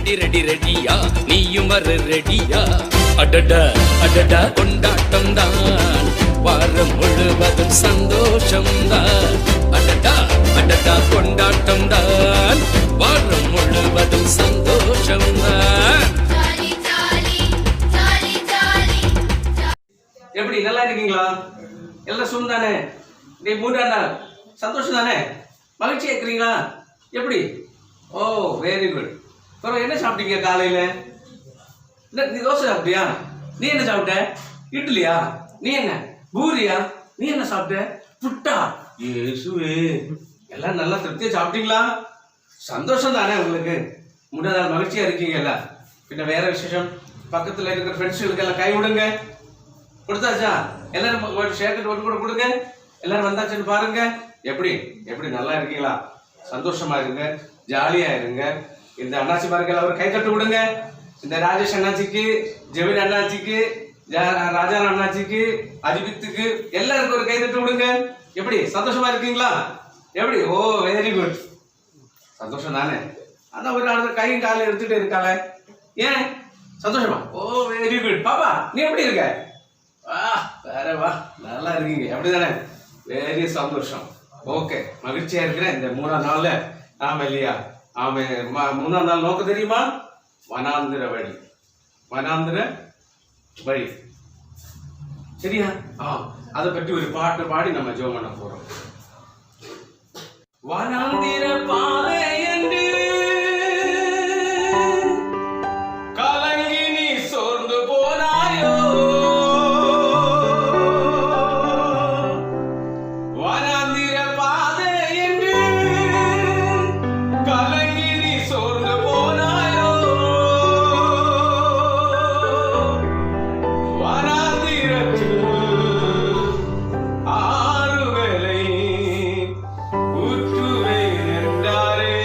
Ready ready ரெடியா நீயும் வர ரெடியா அடடா அடடா கொண்டாட்டம் தான் வாரம் முழுவதும் சந்தோஷம் தான் அடடா அடடா கொண்டாட்டம் தான் வாரம் முழுவதும் சந்தோஷம் தான். எப்படி நல்லா இருக்கீங்களா? எல்லாம் சும் தானே? மூன்றாம் நாள் சந்தோஷம் தானே? மகிழ்ச்சியா இருக்கிறீங்களா? எப்படி? ஓ வெரி குட். அப்புறம் என்ன சாப்பிட்டீங்க காலையில? நீ தோசை சாப்பிட்டியா? நீ என்ன சாப்பிட்ட? இட்லியா? நீ என்ன பூரியா? நீ என்ன சாப்பிட்ட? புட்டா? இயேசுவே, எல்லாம் நல்லா திருப்தியா சாப்பிட்டீங்களா? சந்தோஷம் தானே உங்களுக்கு? மூன்றாம் நாள் மகிழ்ச்சியா இருக்கீங்கல்ல? பின்ன வேற விசேஷம்? பக்கத்துல இருக்கிற ஃப்ரெண்ட்ஸுகளுக்கு எல்லாம் கை விடுங்க. கொடுத்தாச்சா? எல்லாரும் ஷேர் ஒன்று கூட கொடுங்க. எல்லாரும் வந்தாச்சுன்னு பாருங்க. எப்படி எப்படி நல்லா இருக்கீங்களா? சந்தோஷமா இருங்க, ஜாலியா இருங்க. இந்த அண்ணாச்சி மார்கள் அவர் கை தட்டு விடுங்க. இந்த ராஜேஷ் அண்ணாச்சிக்கு, ஜெவின் அண்ணாச்சிக்கு, ராஜா அண்ணாச்சிக்கு, அஜிபித்துக்கு எல்லாருக்கும் ஒரு கை தட்டு விடுங்க. எப்படி சந்தோஷமா இருக்கீங்களா? எப்படி? ஓ வெரி குட். சந்தோஷம் தானே? ஆனா ஒரு ஆள் கையும் காலையும் எடுத்துட்டு இருக்காளே, ஏன் சந்தோஷமா? ஓ வெரி குட். பாப்பா நீ எப்படி இருக்க? வேற வா, நல்லா இருக்கீங்க அப்படிதானே? வெரி சந்தோஷம். ஓகே, மகிழ்ச்சியா இருக்கிறேன். இந்த மூணாம் நாள்ல ஆமா இல்லையா? ஆமா, மூணாம் நாள் நோக்க தெரியுமா? வனாந்திர வழி, வனாந்திர வழி. சரியா? அதை பற்றி ஒரு பாட்டு பாடி நம்ம ஜெபம் பண்ண போறோம். வனாந்திர பாதை என்று கலங்கி நீ சோர்ந்து போனாயோ, வனாந்திர பாதை என்று கலங்கி நீ சோர்ந்து போனாயோ, வனாந்திரத்தில் ஆறுதலை ஊற்றுவேன் என்றாரே,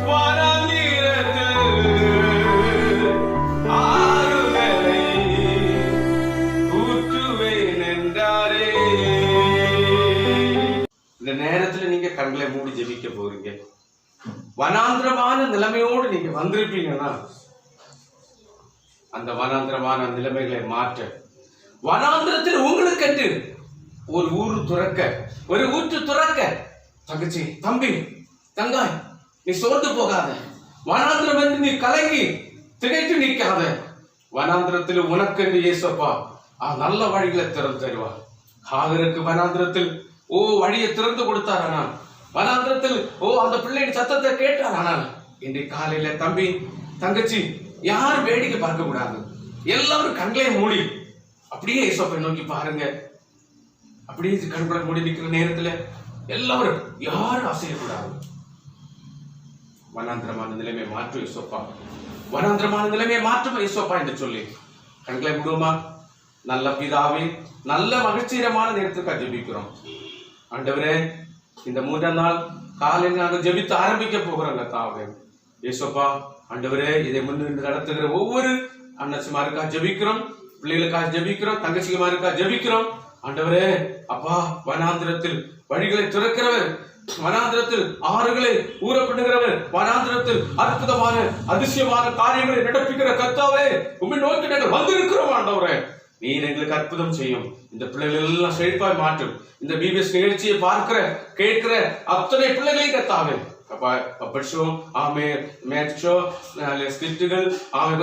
வனாந்திரத்தில் ஆறுதலை ஊற்றுவேன் என்றாரே. இந்த நேரத்துல நீங்க கண்களை மூடி ஜெபிக்க போறீங்க. வனாந்திரமான நிலைமையோடு நீங்க வந்திருப்பீங்கன்னா அந்த வனாந்திரமான நிலைமைகளை மாற்ற, வனாந்திரத்தில் உங்களுக்கு ஒரு ஊரு துறக்க, ஒரு ஊற்று துறக்க. தங்கச்சி, தம்பி, தங்காய், நீ சோர்ந்து போகாத. வனாந்திரம் என்று நீ கலங்கி திகைத்து நிற்காத. வனாந்திரத்தில் உனக்கென்று இயேசுப்பா நல்ல வழிகளை திறந்து தருவா. ஹாகருக்கு வனாந்திரத்தில் வழியை திறந்து கொடுத்தார். ஆனால் வனாந்திரத்தில் அந்த பிள்ளையின் சத்தத்தை கேட்டார். ஆனால் இன்றைக்கு காலையில தம்பி, தங்கச்சி, யாரும் வேடிக்கை பார்க்க கூடாது. எல்லாரும் கண்களை மூடி அப்படியே இயேசுவை நோக்கி பாருங்க. அப்படியே கண்களை மூடி நிற்கிற நேரத்துல எல்லாரும் யாரும் அசையக்கூடாது. வனாந்திரமான நிலைமை மாற்றும் இயேசுப்பா, வனாந்திரமான நிலைமையை மாற்றும் இயேசுப்பா என்று சொல்லி கண்களை மூடுவோமா? நல்ல பிதாவே, நல்ல மகிழ்ச்சிகரமான நேரத்துக்கு ஜெபிக்கிறோம். ஆண்டவரே, இந்த மூன்றாம் நாள் காலையில் நாங்கள் ஜெபித்து ஆரம்பிக்க போகிறோங்க தாவே. இயேசுப்பா ஆண்டவரே, இதை முன்னின்று நடத்துகிற ஒவ்வொரு அண்ணாச்சிமாருக்கா ஜெபிக்கிறோம், பிள்ளைகளுக்காக ஜெபிக்கிறோம், தங்கச்சிமாருக்கா ஜெபிக்கிறோம். ஆண்டவரே அப்பா, வனாந்திரத்தில் வழிகளை திறக்கிறவர், வனாந்திரத்தில் ஆறுகளை ஊறப்படுகிறவர், வனாந்திரத்தில் அற்புதமான அதிசயமான காரியங்களை நடப்பிக்கிற கர்த்தாவே, உம்மை நோக்கி நாங்கள் வந்திருக்கிறோம். ஆண்டவரே, நீர் எங்களுக்கு அற்புதம் செய்யும். இந்த பிள்ளைகள் எல்லாம் செழிப்பாய் மாற்றும். இந்த பிபிஎஸ் நிகழ்ச்சியை பார்க்கிற கேட்கிற அத்தனை பிள்ளைகளையும் கர்த்தாவே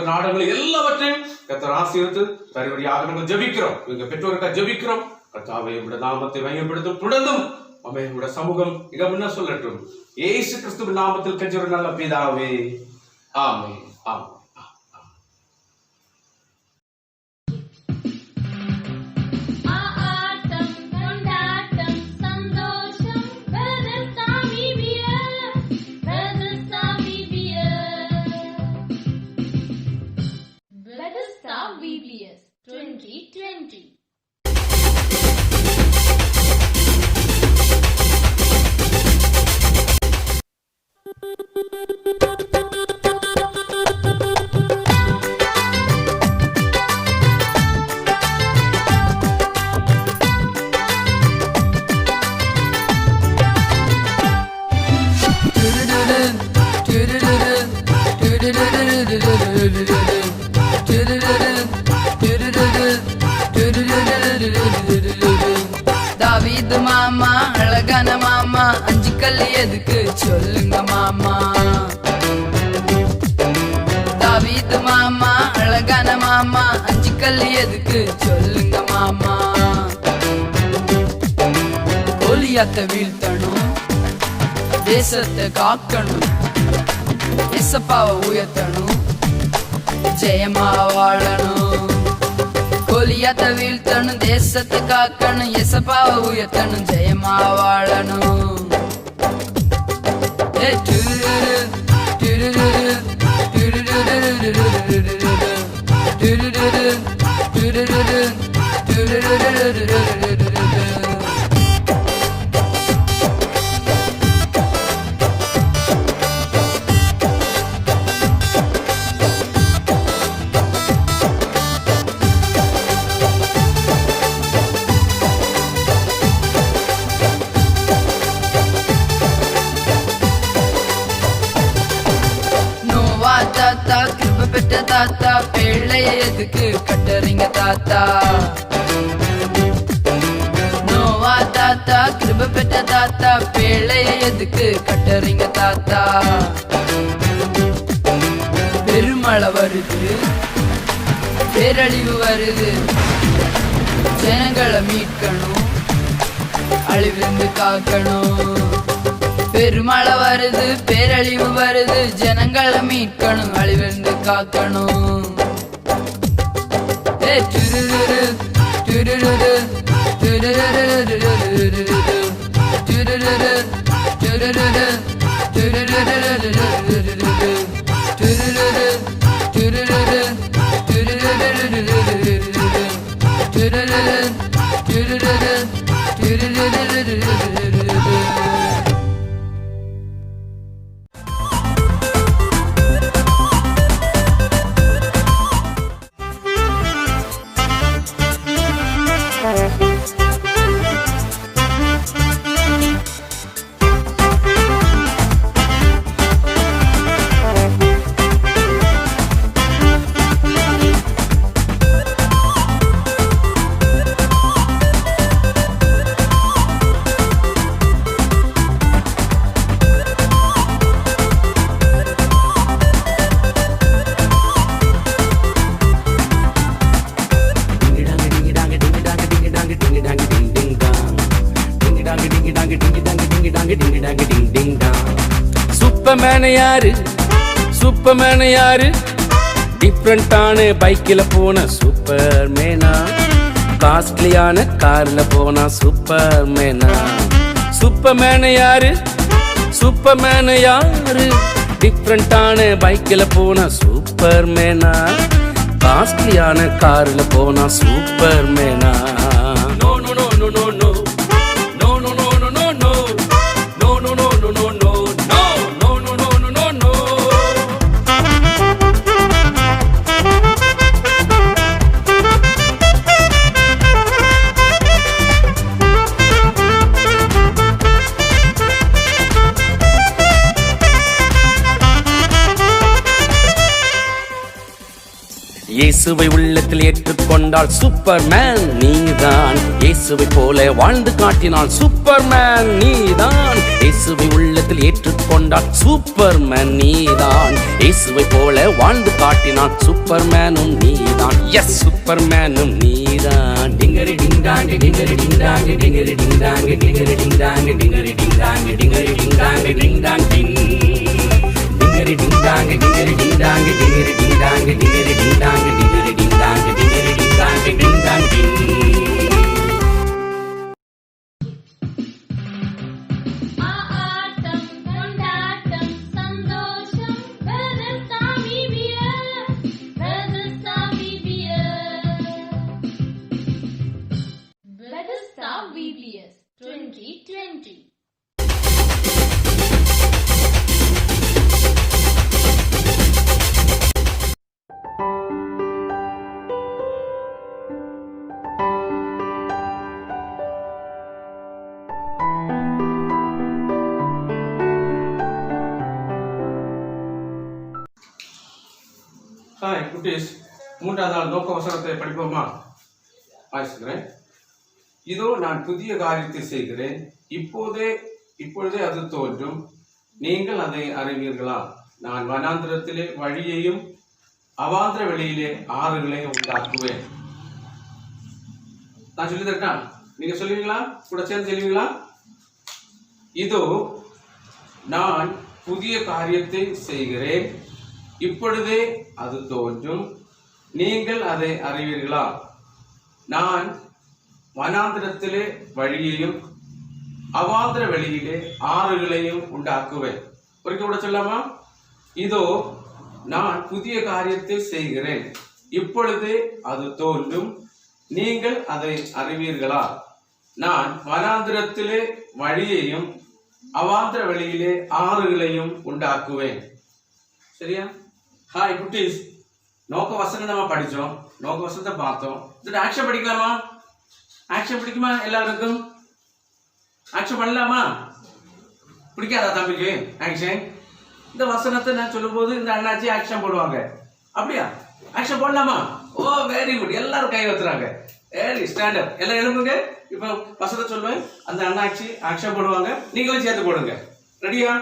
நாடகங்கள் எல்லாவற்றையும் கர்த்தர் ஆசீர்வதித்து தருவடியாக நாங்கள் ஜெபிக்கிறோம். எங்க பெற்றோருக்கா ஜெபிக்கிறோம். கர்த்தாவே, உம்முடைய நாமத்தை மையப்படுத்தும் தொடர்ந்தும் உம்முடைய சமூகம் இக முன்ன சொல்லட்டும். இயேசு கிறிஸ்துவின் நாமத்தில் கெஞ்சொரு நல்ல பிதாவே, ஆமென். ஆமென். VBS 2020. தாவீது மாமா அழகான மாமா, 5 கல் எதுக்கு சொல்லுங்க மாமா. தாவீது மாமா அழகான மாமா, 5 கல் எதுக்கு சொல்லுங்க மாமா. கோலியாத்த வீழ்த்தணும், தேசத்தை காக்கணும், இசப்பாவை உயர்த்தணும், ஜெயமா வாழணும். கோலியாத்த வீழ்த்தணும், தேசத்தை காக்கணும், இசப்பாவை உயர்த்தணும், ஜெயமா வாழணும். தாத்தா கிருப பெற்ற தாத்தா, பிள்ளைய எதுக்கு கட்டுறீங்க தாத்தா. நோவா தாத்தா கிருப பெற்ற தாத்தா, பிள்ளைய எதுக்கு கட்டுறீங்க தாத்தா. பெருமழை வருது, பேரழிவு வருது, ஜனங்களை மீட்கணும், அழிவிருந்து காக்கணும். பெருமழை வருது, பேரழிவு வருது, ஜனங்களை மீட்கணும், அழிவிருந்து காக்கணும். சூப்பர்மேன் யாரு, சூப்பர்மேன் யாரு, டிஃப்ரெண்டான பைக்கில் போன சூப்பர்மேனா, காஸ்ட்லியான கார்ல போனா சூப்பர்மேனா. சூப்பர்மேன் யாரு, சூப்பர்மேன் யாரு, டிஃப்ரெண்டான பைக்கில் போன சூப்பர்மேனா, காஸ்ட்லியான கார்ல போனா சூப்பர்மேனா. No no no no no no இயேசுவை உள்ளத்தில் ஏற்றுக்கொண்டால் சூப்பர்மேன் நீதான். இயேசுவை போல வாழ்ந்து காட்டினால் சூப்பர்மேன் நீதான். இயேசுவை உள்ளத்தில் ஏற்றுக்கொண்டால் சூப்பர்மேன் நீதான். இயேசுவை போல வாழ்ந்து காட்டினால் சூப்பர்மேனும் நீதான். எஸ், சூப்பர்மேனும் நீதான். டிங்கரி டிங்டாங்க டிங்கரி டிங்டாங்க டிங்கரி டிங்டாங்க டிங்கரி டிங்டாங்க டிங்கரி டிங்டாங்க டிங்கரி டிங்டாங்க டிங்டாங் டிங். Dingeri ding dang, dingeri ding dang, dingeri ding dang, dingeri ding dang, dingeri ding dang, dingeri ding dang, ding dang ding. ஆட்டம் கொண்டாட்டம் சந்தோஷம் வெதசாமி பியர் வெதசாமி பியர் வெதசா VBS 2020. ஹாய் குட்டீஸ், 3வது நாள் நோக்க வசனத்தை படிப்போமா? வாசிக்கிறேன். இதோ நான் புதிய காரியத்தை செய்கிறேன், இப்பொழுதே அது தோன்றும், நீங்கள் அதை அறிவீர்களா? நான் வனாந்திரத்திலே வழியையும் அவாந்திர வெளியிலே ஆறுகளையும் உண்டாக்குவேன். நான் சொல்லி தரட்டா? நீங்க சொல்லுவீங்களா? கூட சேர்ந்து சொல்லுவீங்களா? இதோ நான் புதிய காரியத்தை செய்கிறேன், இப்பொழுதே அது தோன்றும், நீங்கள் அதை அறிவீர்களா? நான் வனாந்திரத்திலே வழியையும் அவாந்திர வெளியிலே ஆறுகளையும் உண்டாக்குவேன். ஒருக்க கூட சொல்லாமா? இதோ நான் புதிய காரியத்தை செய்கிறேன், இப்பொழுது அது தோன்றும், நீங்கள் அதை அறிவீர்களா? நான் வனாந்திரத்திலே வழியையும் அவாந்திர வெளியிலே ஆறுகளையும் உண்டாக்குவேன். சரியா? ஹாய் குட்டீஸ், நோக்க வசனம் நம்ம படிச்சோம், நோக்க வசனத்தை பார்த்தோம். இதுல ஆக்ஷன் படிக்கலாமா? ஆக்ஷன் பிடிக்குமா? எல்லாருக்கும் ஆக்ஷன் பண்ணலாமா? பிடிக்காதா தம்பிக்கு ஆக்ஷன்? இந்த வசனத்தை நான் சொல்லும் போது இந்த அண்ணாச்சி ஆக்ஷன் போடுவாங்க. அப்படியா? ஆக்ஷன் போடலாமா? ஓ வெரி குட், எல்லாரும் கை வைத்துறாங்க. Very standard. எல்லாம் எழுப்புங்க. இப்போ வசனத்தை சொல்லுவேன், அந்த அண்ணாச்சி ஆக்ஷன் போடுவாங்க, நீங்களும் சேர்த்து போடுங்க. ரெடியா?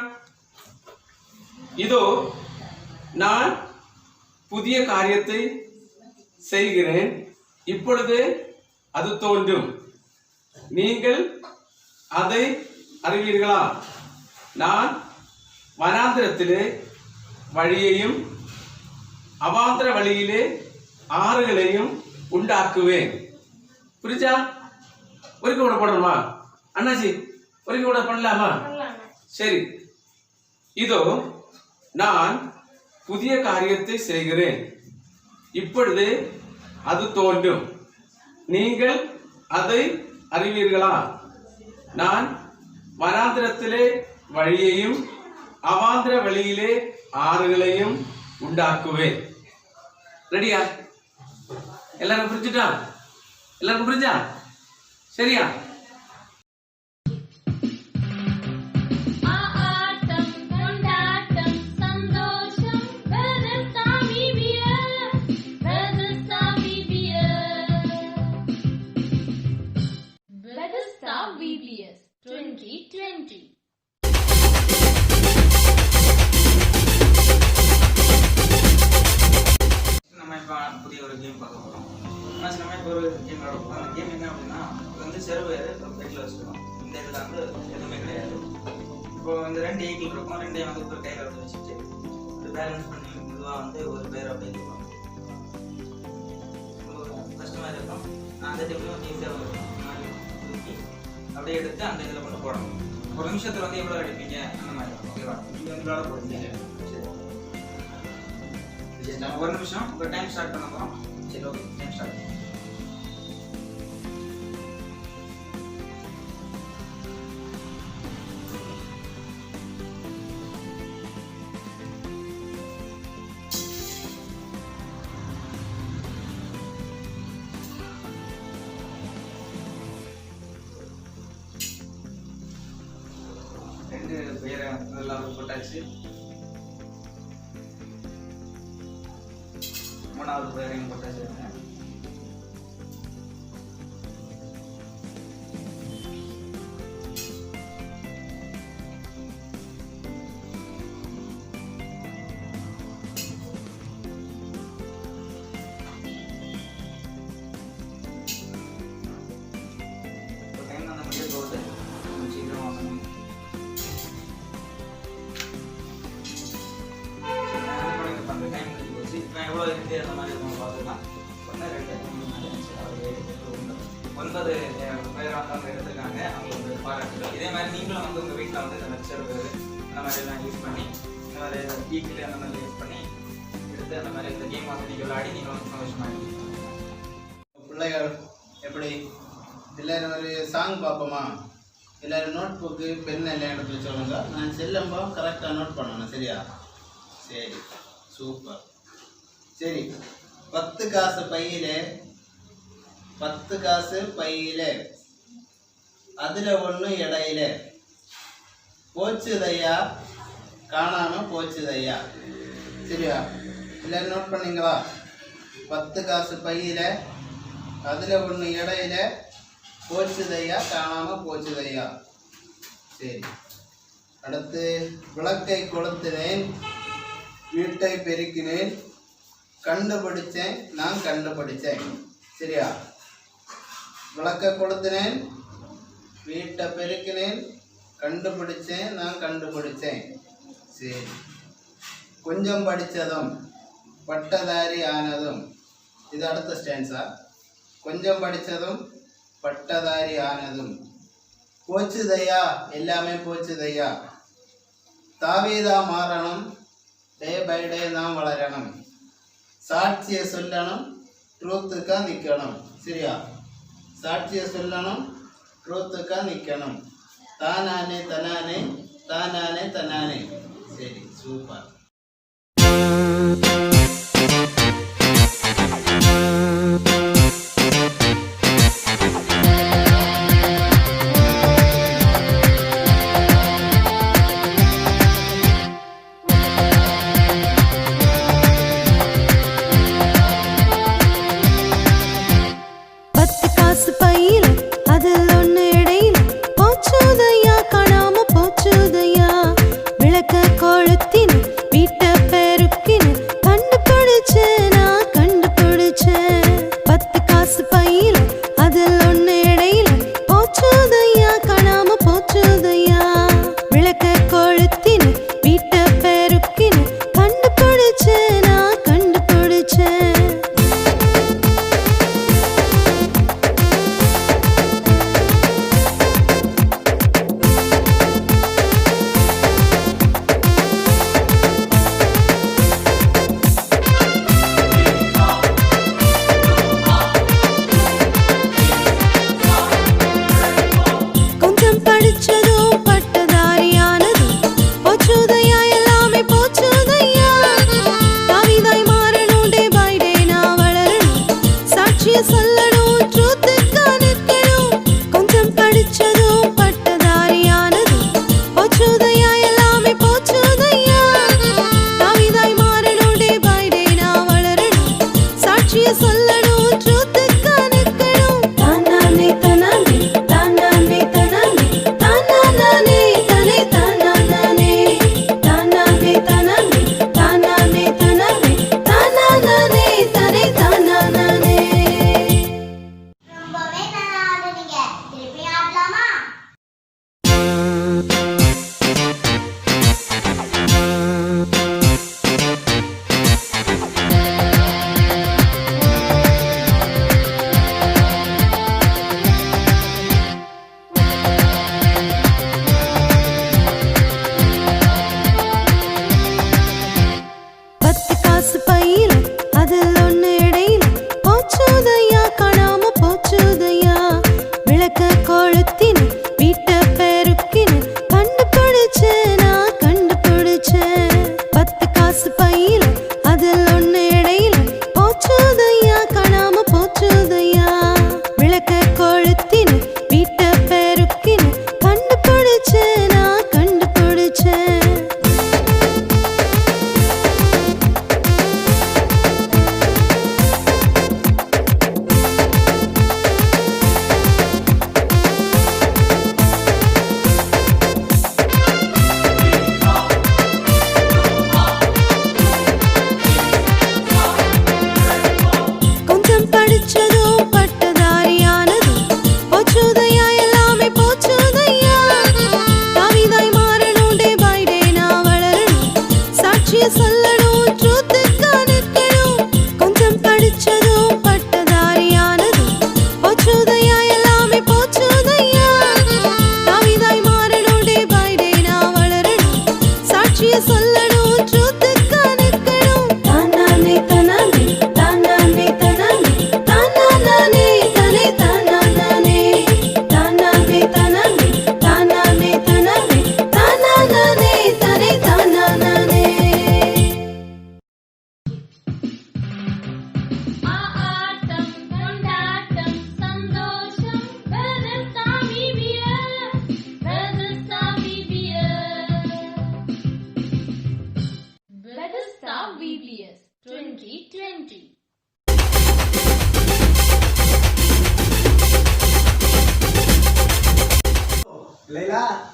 இதோ நான் புதிய காரியத்தை செய்கிறேன், இப்பொழுது அது தோன்றும், நீங்கள் அதை அறிவீர்களா? நான் வனாந்திரத்திலே வழியையும் அவாந்திர வழியிலே ஆறுகளையும் உண்டாக்குவேன். புரிஞ்சா? ஒருக்க கூட போடணுமா அண்ணாச்சி? ஒருக்க கூட பண்ணலாமா? சரி. இதோ நான் புதிய காரியத்தை செய்கிறேன், இப்பொழுது அது தோன்றும், நீங்கள் அதை அறிவீர்களா? நான் வனாந்திரத்திலே வழியையும் அவாந்திர வழியிலே ஆறுகளையும் உண்டாக்குவேன். ரெடியா? எல்லாரும் புரிஞ்சுட்டா? எல்லாருக்கும் புரிஞ்சா? சரியா? ஆட்டம் கொண்டாட்டம் சந்தோஷம் வெதசாமி பியர் வெதசாமி பியர் வெதசா VBS 2020. நம்ம இப்போ புதிய ஒரு கேம் பார்க்க போகிறோம். ஆனால் நம்ம இப்போ ஒரு கேம் விளையாடுவோம். அந்த கேம் என்ன அப்படின்னா, இது வந்து செருவேறு பெட்டில் வச்சுருக்கோம். இந்த இதில் வந்து எதுவுமே கிடையாது. இப்போ இந்த 2 ஈக்கிள் இருக்கும், 2 வந்து ஒரு கையில் வந்து வச்சுட்டு ஒரு பேலன்ஸ் பண்ணி இதுவாக வந்து ஒரு பேர் அப்படின்னு சொல்லுவோம். கஷ்டமாக இருக்கும். அந்த டைமில் ஈஸியாக இருக்கும். தூக்கி அப்படியே எடுத்து அந்த இதில் கொண்டு போடணும். ஒரு நிமிஷத்தில் வந்து எவ்வளோ அடிப்பீங்க அந்த மாதிரி இருக்கும். ஓகேவா? நீங்கள் வந்து விளையாட போகிறீங்க. சரி, நம்ம ஒரு நிமிஷம் இப்போ டைம் ஸ்டார்ட் பண்ண போகிறோம். சரி, ஓகே, டைம் ஸ்டார்ட். ரெண்டு பேரை நல்லா போட்டாச்சு. மூணாவது பேரையும் போட்டாச்சு. டைம் அந்த முடிய போகுது, சீக்கிரம் வாங்கணும். அந்த டைம் முடிஞ்சு போச்சு. நான் எவ்வளோ இருக்கு அந்த மாதிரி நம்ம பார்த்துக்கலாம். 1 2 3 4 5 6 7 8 9 பேர் வந்து அவங்க எடுத்துருக்காங்க. அவங்களுக்கு பாராட்டுகள். இதே மாதிரி நீங்களும் வந்து உங்கள் வீட்டில் வந்து இந்த மிக்சர் பேர் அந்த மாதிரிலாம் யூஸ் பண்ணி, இந்த மாதிரி வீக்கில் அந்த மாதிரி யூஸ் பண்ணி எடுத்து அந்த மாதிரி இந்த கேம் வந்து நீங்கள் விளையாடி நீங்கள் வந்து சந்தோஷமாக இருக்கீங்க. பிள்ளைகள் எப்படி எல்லாரும் ஒரு சாங் பார்ப்போமா? எல்லாரும் நோட் புக்கு பென் எல்லாம் எடுத்து சொல்லுங்க. நான் செல்லும்போ கரெக்டாக நோட் பண்ணணும். சரியா? சரி, சூப்பர். சரி, 10 காசு பையிலே 10 காசு பையிலே அதில் ஒன்று இடையில போச்சுதையா காணாம போச்சுதையா. சரியா? எல்லாரும் நோட் பண்ணீங்களா? 10 காசு பையில அதில் ஒன்று இடையில போச்சுதையா காணாம போச்சுதையா. சரி, அடுத்து விளக்கை கொளுத்தினேன், வீட்டை பெருக்கினேன், கண்டுபிடிச்சேன், நான் கண்டுபிடிச்சேன். சரியா? விளக்கை கொளுத்தினேன், வீட்டை பெருக்கினேன், கண்டுபிடிச்சேன், நான் கண்டுபிடிச்சேன். சரி, கொஞ்சம் படித்ததும் பட்டதாரி ஆனதும். இது அடுத்த ஸ்டான்ஸா. கொஞ்சம் படித்ததும் பட்டதாரி ஆனதும். போச்சுதையா, எல்லாமே போச்சுதையா. தாவீதா மாறணும், டே பை டே தான் வளரணும். சாட்சியை சொல்லணும், ட்ரூத்துக்கா நிற்கணும். சரியா? சாட்சியை சொல்லணும், ட்ரூத்துக்கா நிற்கணும். தானானே தனானே, தானானே தனானே. சரி, சூப்பர்.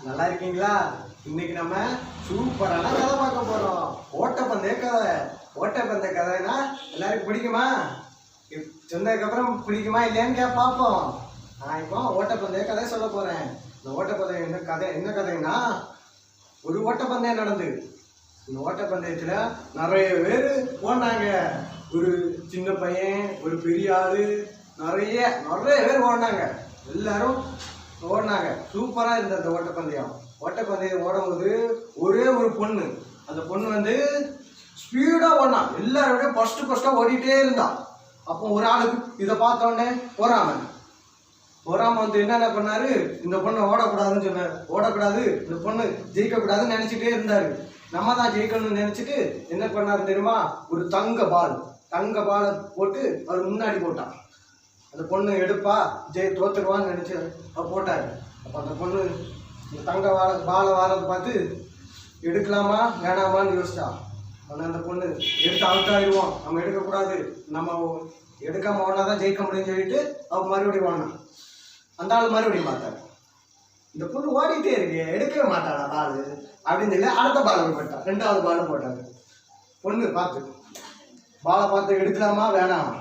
நல்லா இருக்கீங்களா? இன்னைக்கு நம்ம சூப்பரான கதை பார்க்க போறோம். ஓட்டப்பந்தய கதை. ஓட்டப்பந்தய கதைனா எல்லாருக்கும் பிடிக்குமா? சொன்னதுக்கு அப்புறம் பிடிக்குமா இல்லையான்னு பார்ப்போம். நான் இப்போ ஓட்டப்பந்தய கதை சொல்ல போறேன். இந்த ஓட்டப்பந்தயம் என்ன கதைன்னா, ஒரு ஓட்டப்பந்தயம் நடந்தது. இந்த ஓட்டப்பந்தயத்துல நிறைய பேர் ஓடினாங்க. ஒரு சின்ன பையன், ஒரு பெரிய ஆளு, நிறைய பேர் ஓடினாங்க. எல்லாரும் ஓடினாங்க. சூப்பரா இருந்த அந்த ஓட்டப்பந்தயம் ஓடும்போது ஒரே ஒரு பொண்ணு, அந்த பொண்ணு ஸ்பீடா ஓடினா. எல்லாரோட ஃபர்ஸ்டா ஓடிட்டே இருந்தா. அப்போ ஒரு ஆளுக்கு இதை பார்த்த உடனே பொறாம என்னென்ன பண்ணாரு, இந்த பொண்ணை ஓடக்கூடாதுன்னு சொன்னாரு. ஓடக்கூடாது, இந்த பொண்ணு ஜெயிக்க கூடாதுன்னு நினைச்சிட்டே இருந்தாரு. நம்ம தான் ஜெயிக்கணும்னு நினைச்சிட்டு என்ன பண்ணாரு தெரியுமா? ஒரு தங்க பாலை போட்டு அவர் முன்னாடி போட்டான். அந்த பொண்ணு எடுப்பா, தோத்துருவான்னு நினைச்சு அவர் போட்டாரு. அப்ப அந்த பொண்ணு இந்த தங்க பாலை வாரதை பார்த்து எடுக்கலாமா வேணாமான்னு யோசிச்சா. ஆனால் அந்த பொண்ணு எடுத்து அவுட் ஆகிடுவோம், நம்ம எடுக்கக்கூடாது, நம்ம எடுக்காம ஓடினாதான் ஜெயிக்க முடியும்னு சொல்லிட்டு அவர் மறுபடியும் ஓடினான். அந்த ஆள் மறுபடியும் பார்த்தாரு. இந்த பொண்ணு ஓடிட்டே இருக்கு, எடுக்கவே மாட்டாளா பால் அப்படின்னு சொல்லி அடுத்த பால் போட்டான். 2வது பால் போட்டாரு. பொண்ணு பாலை பார்த்து எடுக்கலாமா வேணாமா,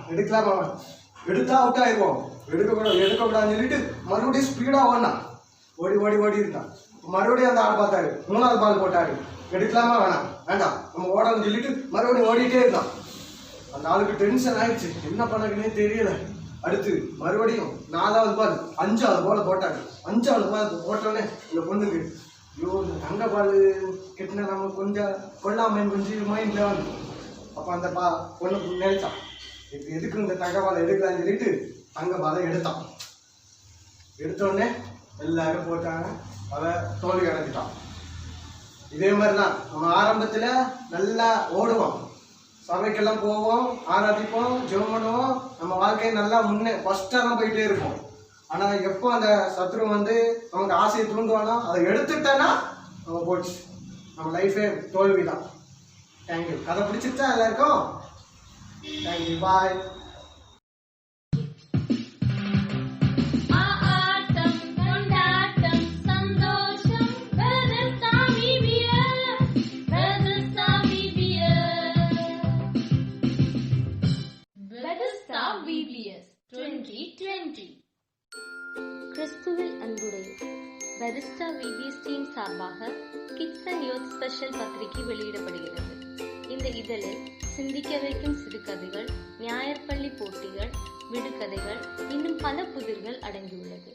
எடுத்தா அவுட் ஆயிடுவோம், எடுக்கக்கூடாதுன்னு சொல்லிட்டு மறுபடியும் ஸ்பீடா ஓடினான். ஓடி இருந்தான். மறுபடியும் அந்த ஆள் பார்த்தாரு. 3வது பால் போட்டாரு. எடுக்கலாமா வேண்டாம் நம்ம ஓடணும்னு சொல்லிட்டு மறுபடியும் ஓடிட்டே இருந்தான். அந்த ஆளுக்கு டென்ஷன் ஆயிடுச்சு, என்ன பண்ணக்குன்னே தெரியல. அடுத்து மறுபடியும் 4வது பால் 5வது பால் போட்டாரு. 5வது பால் போட்டோடனே இந்த பொண்ணுக்கு ஐயோ இந்த தங்க பால் கிட்டின நம்ம கொஞ்சம் கொள்ளாமன்னு கொஞ்சம் மைண்ட்ல வந்து. அப்போ அந்த பொண்ணு நினைச்சான், இப்போ எதுக்கு இந்த தங்க பாலை எடுக்கலான்னு சொல்லிட்டு தங்க பாலை எடுத்தோடனே எல்லாரும் போட்டாங்க. அதை தோல்வி அடைஞ்சிட்டான். இதே மாதிரிதான் நம்ம ஆரம்பத்துல நல்லா ஓடுவோம், சபைக்கெல்லாம் போவோம், ஆராதிப்போம், ஜெபம் பண்ணுவோம், நம்ம வாழ்க்கையை நல்லா ஃபர்ஸ்டா தான் போயிட்டே இருப்போம். ஆனா எப்போ அந்த சத்ரு நமக்கு ஆசையை தூண்டுவானோ அதை எடுத்துட்டேன்னா நம்ம போச்சு, நம்ம லைஃபே தோல்விதான். தேங்க்யூ. கதை பிடிச்சிருச்சா எல்லாருக்கும்? தேங்க்யூ, பாய். VBS 2020. கிறிஸ்துவில் அன்புடைய பெதஸ்டா VBS டீம் சார்பாக கிட்ஸ் அண்ட் யூத் ஸ்பெஷல் பத்திரிகை வெளியிடப்படுகிறது. இந்த இதழில் சிந்திக்க வைக்கும் சிறுகதைகள், ஞாயிற்பள்ளி போட்டிகள், விடுகதைகள், இன்னும் பல புதிர்கள் அடங்கியுள்ளது.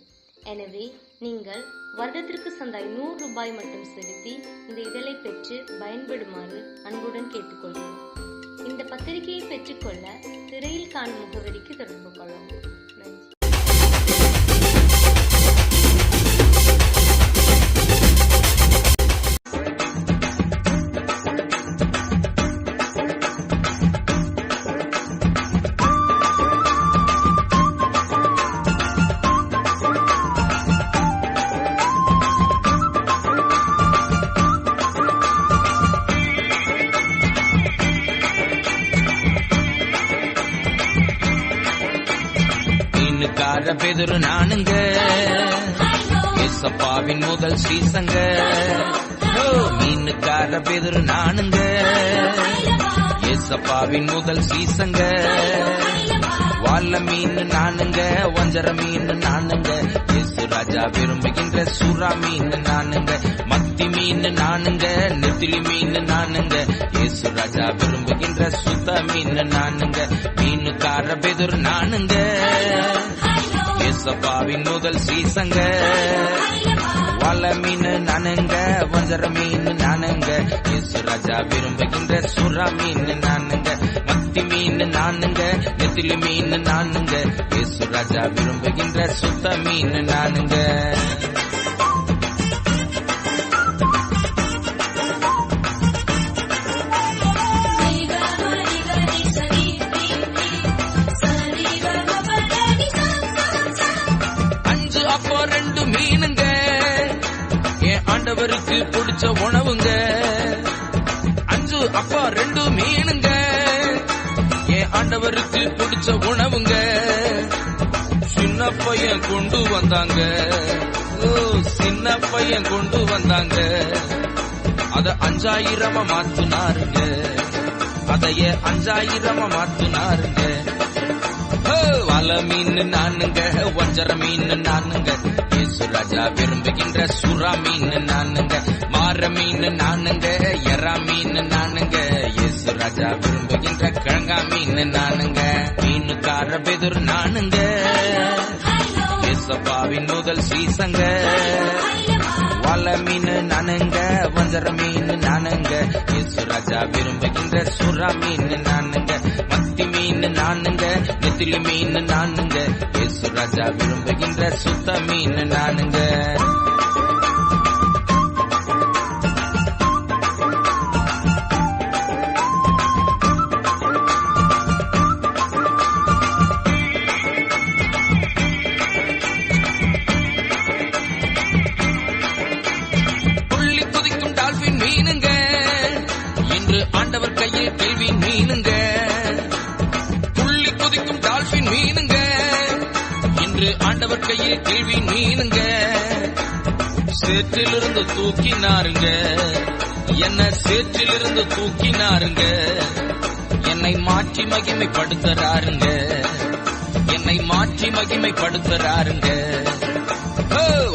எனவே நீங்கள் வருடத்திற்கு சந்தாய் ₹100 மட்டும் செலுத்தி இந்த இதழை பெற்று பயன்படுமாறு அன்புடன் கேட்டுக்கொள்கிறோம். இந்த பத்திரிகையை பெற்றுக்கொள்ள திரையில் காணும் முகவரிக்கு தொடர்பு கொள்ளவும். நன்றி. பேதுரு நானுங்க, ஏசப்பாவின் முதல் சீசங்க. மீனுக்கார பேதுரு நானுங்க, ஏசப்பாவின் முதல் சீசங்க. வாழ மீன் நானுங்க, வஞ்சர மீன் நானுங்க, இயேசு ராஜா விரும்புகின்ற சுறா மீன் நானுங்க. மத்தி மீன் நானுங்க, நெத்திலி மீன் நானுங்க, இயேசு ராஜா விரும்புகின்ற சுத்த மீன் நானுங்க. மீனுக்கார பேதுரு நானுங்க, ஏசப்பாவின் முதல் சீசங்க. வாழ மீன் நானுங்க, வஞ்சர மீன் நானுங்க, இயேசு ராஜா விரும்புகின்ற சுறா மீன் நானுங்க. மத்தி மீன் நானுங்க, நெத்திலி மீன் நானுங்க, இயேசு ராஜா விரும்புகின்ற சுத்த மீன் நானுங்க. ஆண்டவருக்கு பிடிச்ச உணவுங்க. 5 அப்பா 2 மீனுங்க, என் ஆண்டவருக்கு பிடிச்ச உணவுங்க. சின்ன பையன் கொண்டு வந்தாங்க, ஓ சின்ன பையன் கொண்டு வந்தாங்க. அத 5000 மாத்துனாருங்க, அதைய 5000 மாத்துனாருங்க. வல மீன் நானுங்க, வஞ்சர மீன் நானுங்க, இயேசு ராஜா விரும்புகின்ற சுறா மீன் நானுங்க. மாற மீன் நானுங்க, எறா மீன் நானுங்க, இயேசு ராஜா விரும்புகின்ற கிழங்கா மீன் நானுங்க. மீனுக்கார பெதுர் நானுங்க, ஏசப்பாவின் முதல் சீசங்க. வல மீன் நானுங்க, வஞ்சர மீன் நானுங்க, இயேசு ராஜா விரும்புகின்ற சுறா மீன் நானுங்க. மத்தி மீன் நானுங்க, நெத்திலி மீன் நானுங்க, இயேசு ராஜா விரும்புகின்ற சுத்த மீன் நானுங்க. ஆண்டவர் கையில் கேள்வி மீனுங்க, துள்ளி குதிக்கும் டால்பின் மீனுங்க, இன்று ஆண்டவர் கையில் கேள்வி மீனுங்க. சேற்றிலிருந்து தூக்கினாருங்க, என்ன சேற்றிலிருந்து தூக்கினாருங்க. என்னை மாற்றி மகிமைப்படுத்துறாருங்க, என்னை மாற்றி மகிமைப்படுத்துறாருங்க.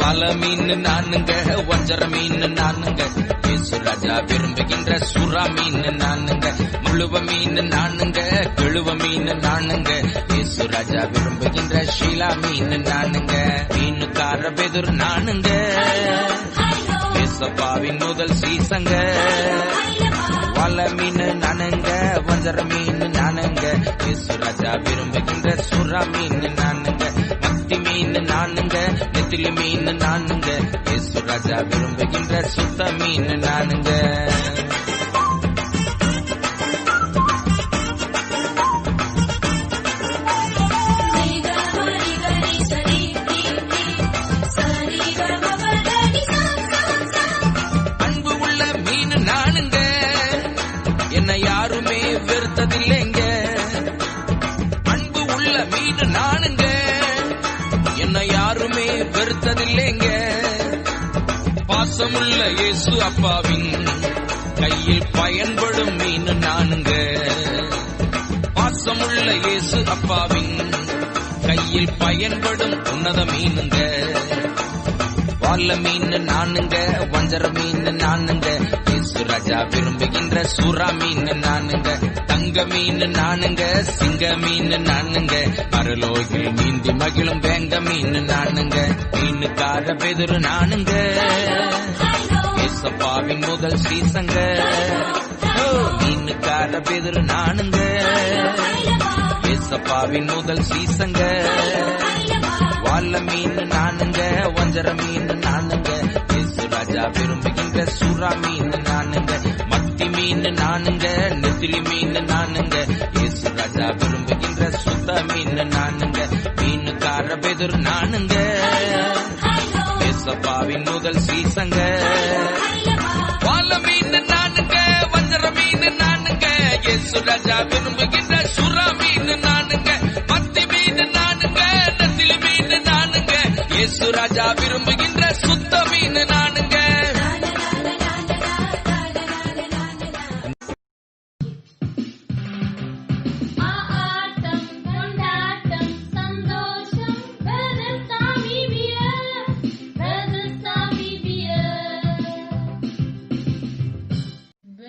வல மீன் நானுங்க, வஞ்சர மீன் நானுங்க, இயேசு ராஜா விரும்புகின்ற சுறா மீன் நானுங்க. முழுவ மீன் நானுங்க, கெழுவ மீன் நானுங்க, இயேசு ராஜா விரும்புகின்ற ஷீலா மீன் நானுங்க. மீனுக்கார பெதுர் நானுங்க, ஏசப்பாவின் முதல் சீசங்க. வல மீன் நானுங்க, வஞ்சர மீன் நானுங்க, இயேசு ராஜா விரும்புகின்ற சுறா மீன் நானுங்க. மத்தி மீன் நானுங்க, நெத்திலி மீன் நானுங்க, இயேசு ராஜா விரும்புகின்ற சுத்த மீன் நானுங்க. அன்பு உள்ள மீன் நானுங்க, என்னை யாருமே வெறுத்ததில்லைங்க. அன்பு உள்ள மீன் நானுங்க, என்னை யாருமே வெறுத்ததில்லைங்க. பாசமுள்ள இயேசு அப்பாவின் கையில் பயன்படும் மீன் நானுங்க, பாசமுள்ள இயேசு அப்பாவின் கையில் பயன்படும் உன்னத மீனுங்க. வால்ல மீன் நானுங்க, வஞ்சர மீன் நானுங்க, இயேசு ராஜா விரும்புகின்ற சுறா மீன் நானுங்க. தங்க மீன் நானுங்க, சிங்க மீன் நானுங்க, பரலோகில் நீந்தி மகிழும் வேங்க மீன் நானுங்க. மீனுக்கார பெதுரு நானுங்க, ஏசப்பாவின் முதல் சீசங்க. மீனுக்கார பெதுரு நானுங்க, ஏசப்பாவின் முதல் சீசங்க. வால்ல மீன் நானுங்க, வஞ்சர மீன் நானுங்க, இயேசு ராஜா விரும்புகின்ற சுறா மீன் நானுங்க. மத்தி மீன் நானுங்க, நெத்திலி மீன் நானுங்க, இயேசு ராஜா விரும்புகின்ற சுத்த மீன் நானுங்க. மீனுக்கார பெதுர் நானுங்க, ஏசப்பாவின் முதல் சீசங்க. வால்ல மீன் நானுங்க, வஞ்சர மீன் நானுங்க, இயேசு ராஜா விரும்புகின்ற சுறா மீன் நானுங்க. மத்தி மீன் நானுங்க, நெத்திலி மீன் நானுங்க, இயேசு ராஜா விரும்புகின்ற சுத்த மீன் நானுங்க.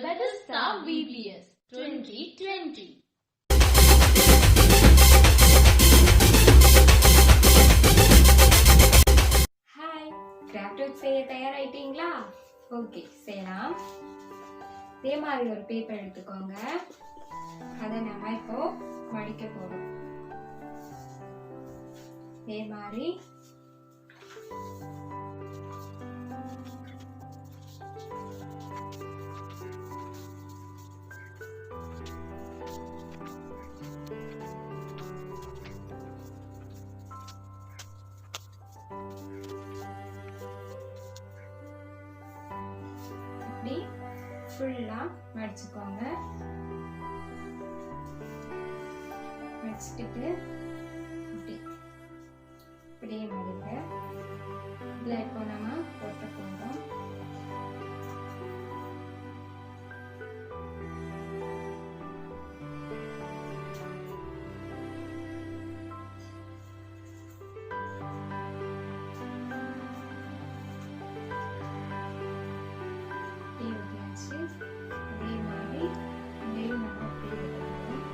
Bethesda VBS 2020. Hi, craft work செய்ய தயாராயிட்டீங்களா? ஓகே, செய்யலாம். இதே மாதிரி ஒரு பேப்பர் எடுத்துக்கோங்க, அதை நம்ம இப்போ மடிக்க போறோம். இதே மாதிரி இப்படி ஃபுல்லா மடிச்சுக்கோங்க. மடிச்சுட்டு இப்படி இதில் இப்போ நம்ம போட்ட போகிறோம். அதே மாதிரி இதையும் நம்ம அப்படியே வைக்கணும்.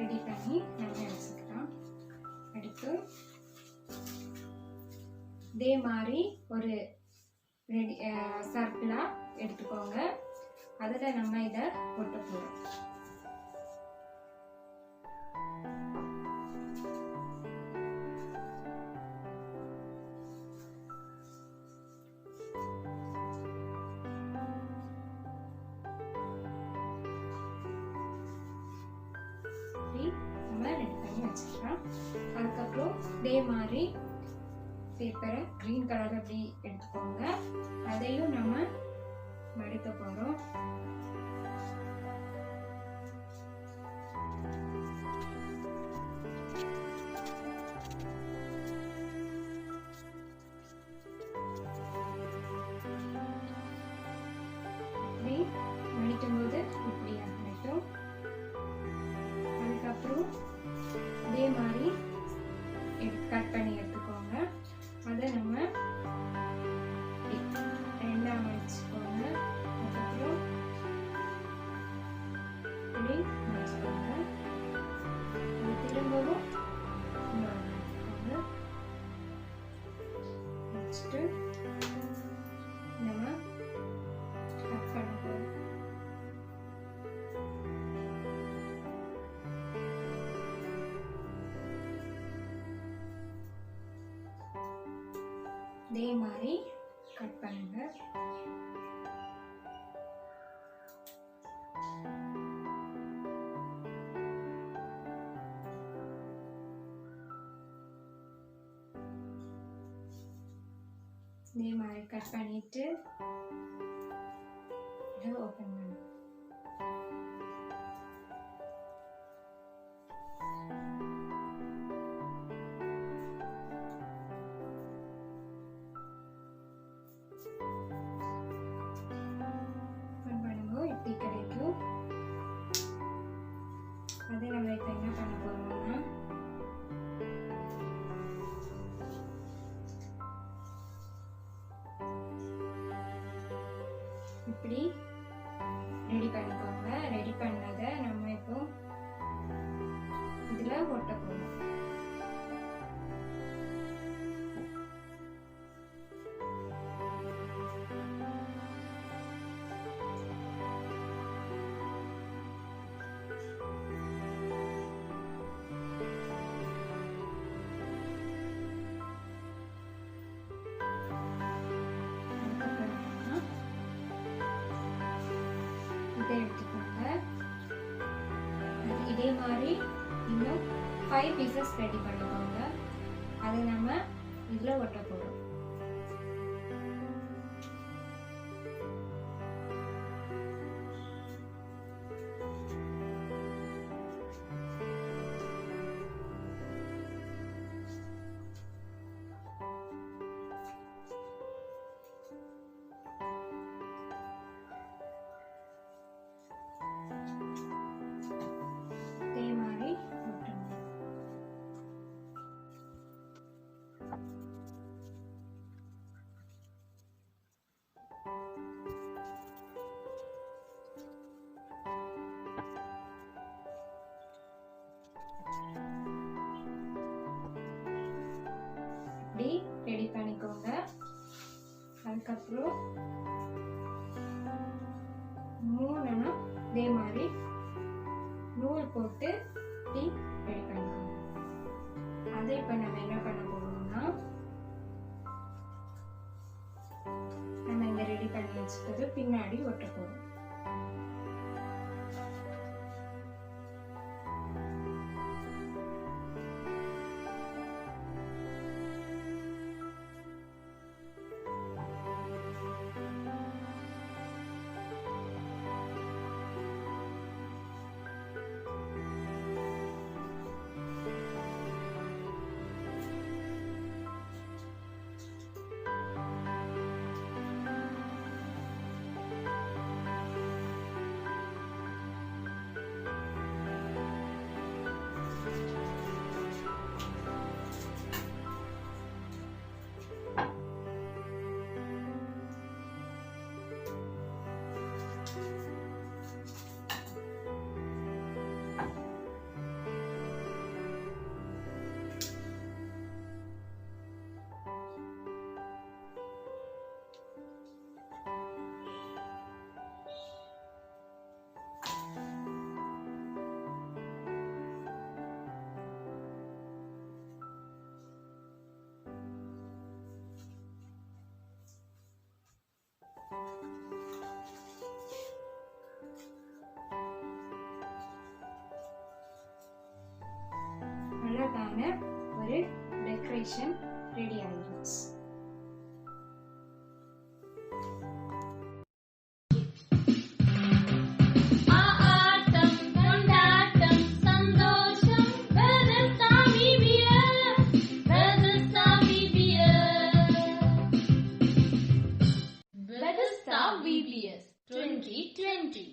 ரெடி பண்ணி நம்ம வச்சுக்கலாம். அடுத்து இதே மாதிரி ஒரு ரெடி சர்க்கிளா எடுத்துக்கோங்க. அதில் நம்ம இதை ஒட்ட போகிறோம். நம்ம ரெடி பண்ணி வச்சுக்கலாம். அதுக்கப்புறம் இதே மாதிரி பேப்பரை கிரீன் கலர் அப்படி எடுத்துக்கோங்க. அதையும் நம்ம மடிக்க போகிறோம். இப்படி மடிக்கும் போது இப்படி மடிக்கும். அதுக்கப்புறம் இதே மாதிரி கட் பண்ணி எடுத்துக்கோங்க. அதை நம்ம ரெண்டா மடிச்சுக்கோங்க. அதுக்கப்புறம் இப்படி மடிச்சுக்கோங்க. அது திரும்பவும் மடிச்சுக்கோங்க. வச்சுட்டு நம்ம கட் பண்ண போகிறோம். இதே மாதிரி கட் பண்ணுங்க. இதே மாதிரி கட் பண்ணிட்டு இதை ஓப்பன் பண்ணுங்க. இப்படி கிடைக்கும். அதை நம்ம இப்போ என்ன பண்ண போறோம்னா இப்படி ரெடி பண்ணிக்கோங்க. ரெடி பண்ணதை நம்ம இப்போ இதில் ஒட்ட போறோம். எடுத்துக்கோங்க. இதே மாதிரி இன்னும் 5 பீசஸ் ரெடி பண்ணிக்கோங்க. அதை நம்ம இதில் ஒட்ட போகிறோம். இதே மாதிரி ஒட்டணும். இப்படி ரெடி பண்ணிக்கோங்க. அதுக்கப்புறம் 3 இதே மாதிரி நூல் போட்டு இப்படி ரெடி பண்ணிக்கோங்க. அதை இப்போ நம்ம என்ன பண்ண போறோம்னா நம்ம அடுத்தது பின்னாடி ஒட்ட போறோம். அழகான ஒரு டெக்கரேஷன் ரெடி ஆயிடுச்சு. VBS 2020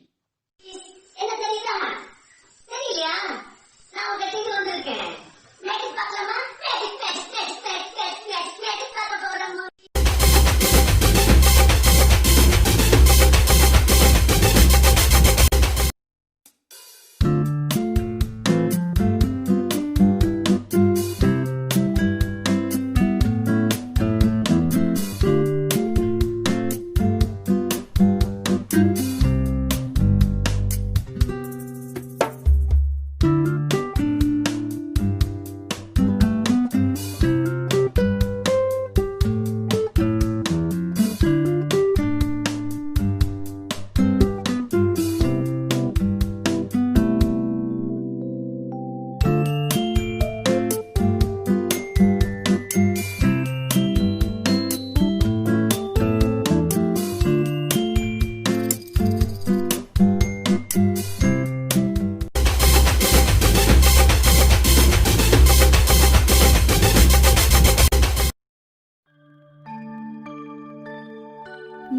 என்ன தெரியுதா? தெரியலையா? நான் உங்க கிட்ட வந்திருக்கேன். மேஜிக் பார்க்கலாமா? மேஜிக் பார்க்க போறோம்.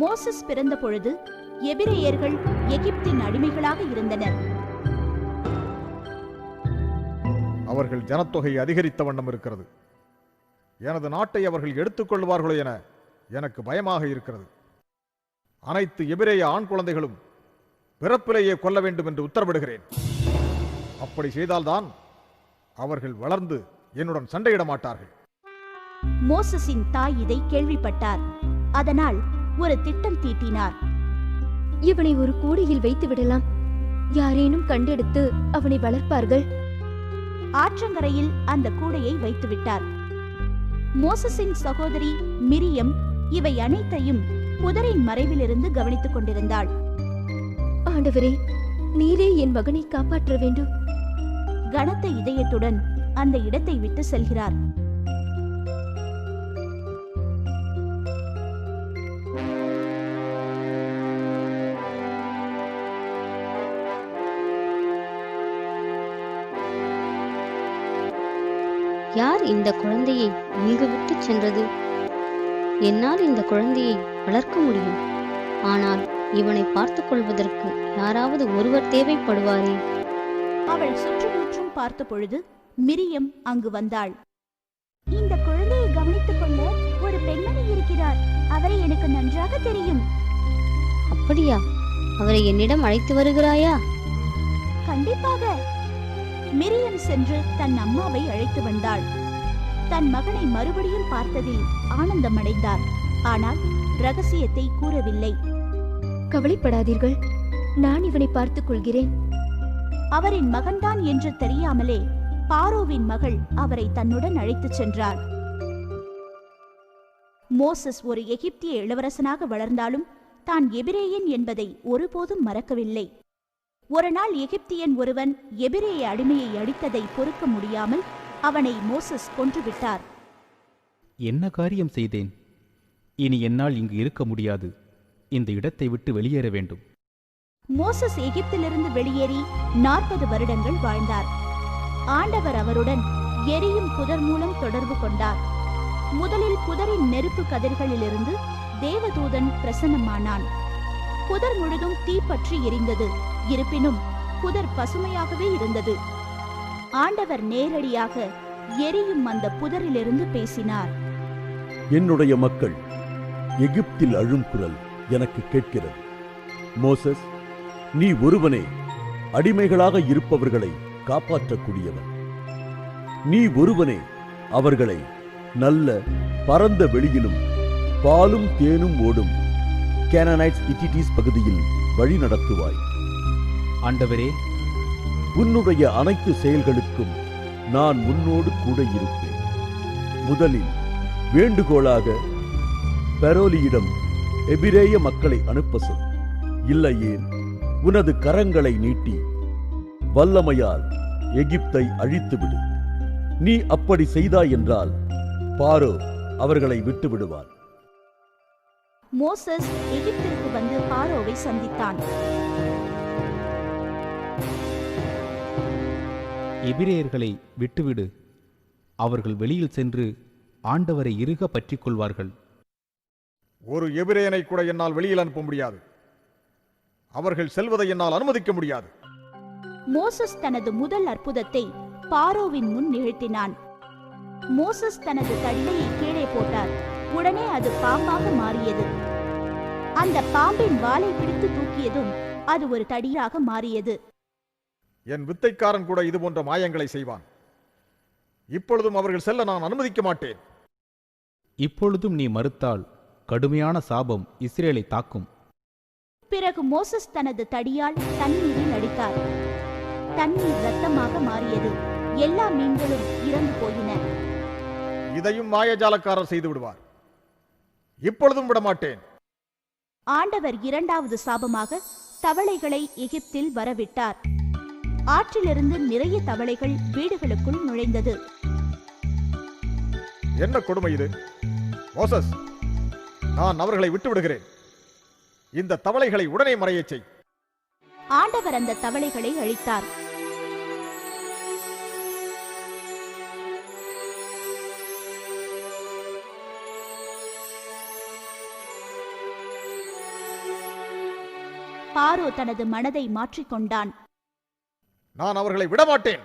மோசஸ் பிறந்த பொழுது எபிரேயர்கள் எகிப்தின் அடிமைகளாக இருந்தனர். அவர்கள் ஜனத்தொகை அதிகரித்த வண்ணம் இருக்கிறது. எனது நாட்டை அவர்கள் எடுத்துக்கொள்வார்களோ என எனக்கு பயமாக இருக்கிறது. அனைத்து எபிரேய ஆண் குழந்தைகளும் பிறப்பிலேயே கொல்ல வேண்டும் என்று உத்தரவிடுகிறேன். அப்படி செய்தால்தான் அவர்கள் வளர்ந்து என்னுடன் சண்டையிட மாட்டார்கள். மோசஸின் தாய் இதை கேள்விப்பட்டார். அதனால் ஒரு திட்டம் தீட்டினார். இவனை ஒரு கூடையில் வைத்து விடலாம். யாரேனும் கண்டெடுத்து அவனை வளர்ப்பார்கள். ஆற்றங்கரையில் அந்த கூடையை வைத்துவிட்டார். மோசஸின் சகோதரி மிரியம் இவை அனைத்தையும் புதரின் மறைவிலிருந்து கவனித்துக் கொண்டிருந்தாள். ஆண்டவரே, நீரே என் மகனை காப்பாற்ற வேண்டும். கனத்த இதயத்துடன் அந்த இடத்தை விட்டு செல்கிறார். யார் இந்த குழந்தையை இங்கு விட்டு சென்றது? என்னால் இந்த குழந்தையை வளர்க்க முடியும். ஆனால் இவனை பார்த்துக் கொள்வதற்கு யாராவது ஒருவர் தேவைப்படுவாரே. அவள் சுற்றுமுற்றும் பார்த்த பொழுது மிரியம் அங்கு வந்தாள். இந்த குழந்தையை கவனித்துக் கொள்ள ஒரு பெண்மணி இருக்கிறார். அவரை எனக்கு நன்றாக தெரியும். அப்படியா? அவரை என்னிடம் அழைத்து வருகிறாயா? கண்டிப்பாக. மிரியம் சென்று தன் அம்மாவை அழைத்து வந்தாள். தன் மகனை மறுபடியும் பார்த்ததில் ஆனந்தம் அடைந்தார். ஆனால் ரகசியத்தை கூறவில்லை. கவலைப்படாதீர்கள், நான் இவனை பார்த்துக் கொள்கிறேன். அவரின் மகன்தான் என்று தெரியாமலே பாரோவின் மகள் அவரை தன்னுடன் அழைத்துச் சென்றார். மோசஸ் ஒரு எகிப்திய இளவரசனாக வளர்ந்தாலும் தான் எபிரேயன் என்பதை ஒருபோதும் மறக்கவில்லை. ஒரு நாள் எகிப்தியன் ஒருவன் எபிரேய அடிமையை அடித்ததை பொறுக்க முடியாமல் அவனை மோசஸ் கொன்றுவிட்டார். என்ன காரியம் செய்தேன்? இனி என்னால் இங்கு இருக்க முடியாது. இந்த இடத்தை விட்டு வெளியேற வேண்டும். மோசஸ் எகிப்திலிருந்து வெளியேறி 40 வருடங்கள் வாழ்ந்தார். ஆண்டவர் அவருடன் எரியும் புதர் மூலம் தொடர்பு கொண்டார். முதலில் புதரின் நெருப்பு கதிர்களிலிருந்து தேவதூதன் பிரசன்னமானான். புதர் முழுதும் தீப்பற்றி எரிந்தது. இருப்பினும் புதர் பசுமையாகவே இருந்தது. ஆண்டவர் நேரடியாக எரியும் அந்த புதரிலிருந்து பேசினார். என்னுடைய மக்கள் எகிப்தில் அழும் குரல் எனக்கு கேட்கிறது. மோசஸ், நீ ஒருவனே அடிமைகளாக இருப்பவர்களை காப்பாற்றக்கூடியவன். நீ ஒருவனே அவர்களை நல்ல பரந்த வெளியிலும் பாலும் தேனும் ஓடும் கேனனைட்ஸ் இட்டிட்டிஸ் பகுதியில் வழி நடத்துவாய். ஆண்டவரே, உன்னுடைய அனைத்து செயல்களுக்கும் நான் உன்னோடு கூட இருப்பேன். முதலில் வேண்டுகோளாக பெரோலியிடம் எபிரேய மக்களை அனுப்ப சொல். இல்லையேல் உனது கரங்களை நீட்டி வல்லமையால் எகிப்தை அழித்துவிடு. நீ அப்படி செய்தாய் என்றால் பாரோ அவர்களை விட்டு விடுவார். மோசஸ் எகிப்திற்கு வந்து பாரோவை சந்தித்தான். எபிரேயர்களை விட்டுவிடு. அவர்கள் வெளியில் சென்று ஆண்டவரை இறுக பற்றிக் கொள்வார்கள். ஒரு எபிரேயனை கூட என்னால் வெளியில் அனுப்ப முடியாது. அவர்கள் செல்வதை என்னால் அனுமதிக்க முடியாது. மோசஸ் தனது முதல் அற்புதத்தை பாரோவின் முன் நிகழ்த்தினான். மோசஸ் தனது தடியை கீழே போட்டார். உடனே அது பாம்பாக மாறியது. அந்த பாம்பின் வாலை பிடித்து தூக்கியதும் அது ஒரு தடியாக மாறியது. என் வித்தைக்காரன் கூட இது போன்ற மாயங்களை செய்வான். இப்பொழுதும் அவர்கள் செல்ல நான் அனுமதிக்க மாட்டேன். இப்பொழுதும் நீ மறுத்தால் கடுமையான சாபம் இஸ்ரேலை தாக்கும். பிறகு மோசஸ் தனது தடியால் தண்ணீரில் அடித்தார். தண்ணீர் இரத்தமாக மாறியது. எல்லா மீன்களும் இறந்து போயின. இதையும் மாயஜாலக்காரர் செய்து விடுவார். இப்பொழுதும் விடமாட்டேன். ஆண்டவர் இரண்டாவது சாபமாக தவளைகளை எகிப்தில் வரவிட்டார். ஆற்றிலிருந்து நிறைய தவளைகள் வீடுகளுக்குள் நுழைந்தது. என்ன கொடுமை இது! மோசஸ், நான் அவர்களை விட்டு விடுகிறேன். இந்த தவளைகளை உடனே மறையச் செய். ஆண்டவர் அந்த தவளைகளை அழித்தார். பாரோ தனது மனதை மாற்றிக்கொண்டான். நான் அவர்களை விடமாட்டேன்.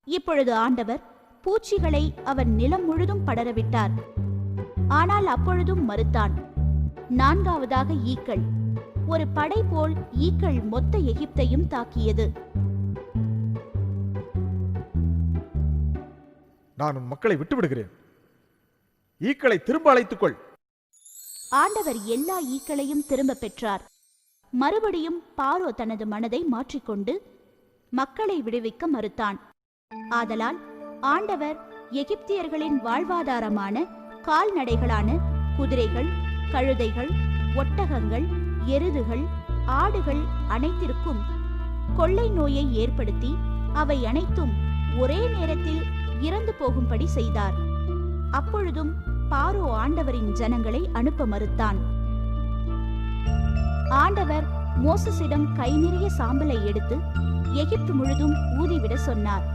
இப்பொழுது ஆண்டவர் பூச்சிகளை அவன் நிலம் முழுதும் படரவிட்டார். ஆனால் அப்பொழுதும் மறுத்தான். நான்காவதாக ஈக்கள். ஒரு படை போல் ஈக்கள் மொத்த எகிப்தையும் தாக்கியது. நான் உன் மக்களை விட்டு விடுகிறேன். ஈக்களை திரும்ப அழைத்துக்கொள். ஆண்டவர் எல்லா ஈக்களையும் திரும்ப பெற்றார். மறுபடியும் பாரோ தனது மனதை மாற்றிக்கொண்டு மக்களை விடுவிக்க மறுத்தான். ஆதலால் ஆண்டவர் எகிப்தியர்களின் வாழ்வாதாரமான கால்நடைகளான குதிரைகள், கழுதைகள், ஒட்டகங்கள், எருதுகள், ஆடுகள் அனைத்திற்கும் கொள்ளை நோயை ஏற்படுத்தி அவை அனைத்தும் ஒரே நேரத்தில் இறந்து போகும்படி செய்தார். அப்பொழுதும் பாரோ ஆண்டவரின் ஜனங்களை அனுப்ப மறுத்தான். ஆண்டவர் மோசஸிடம் கை நிறைய சாம்பலை எடுத்து எகிப்து முழுதும் ஊதிவிட சொன்னார்.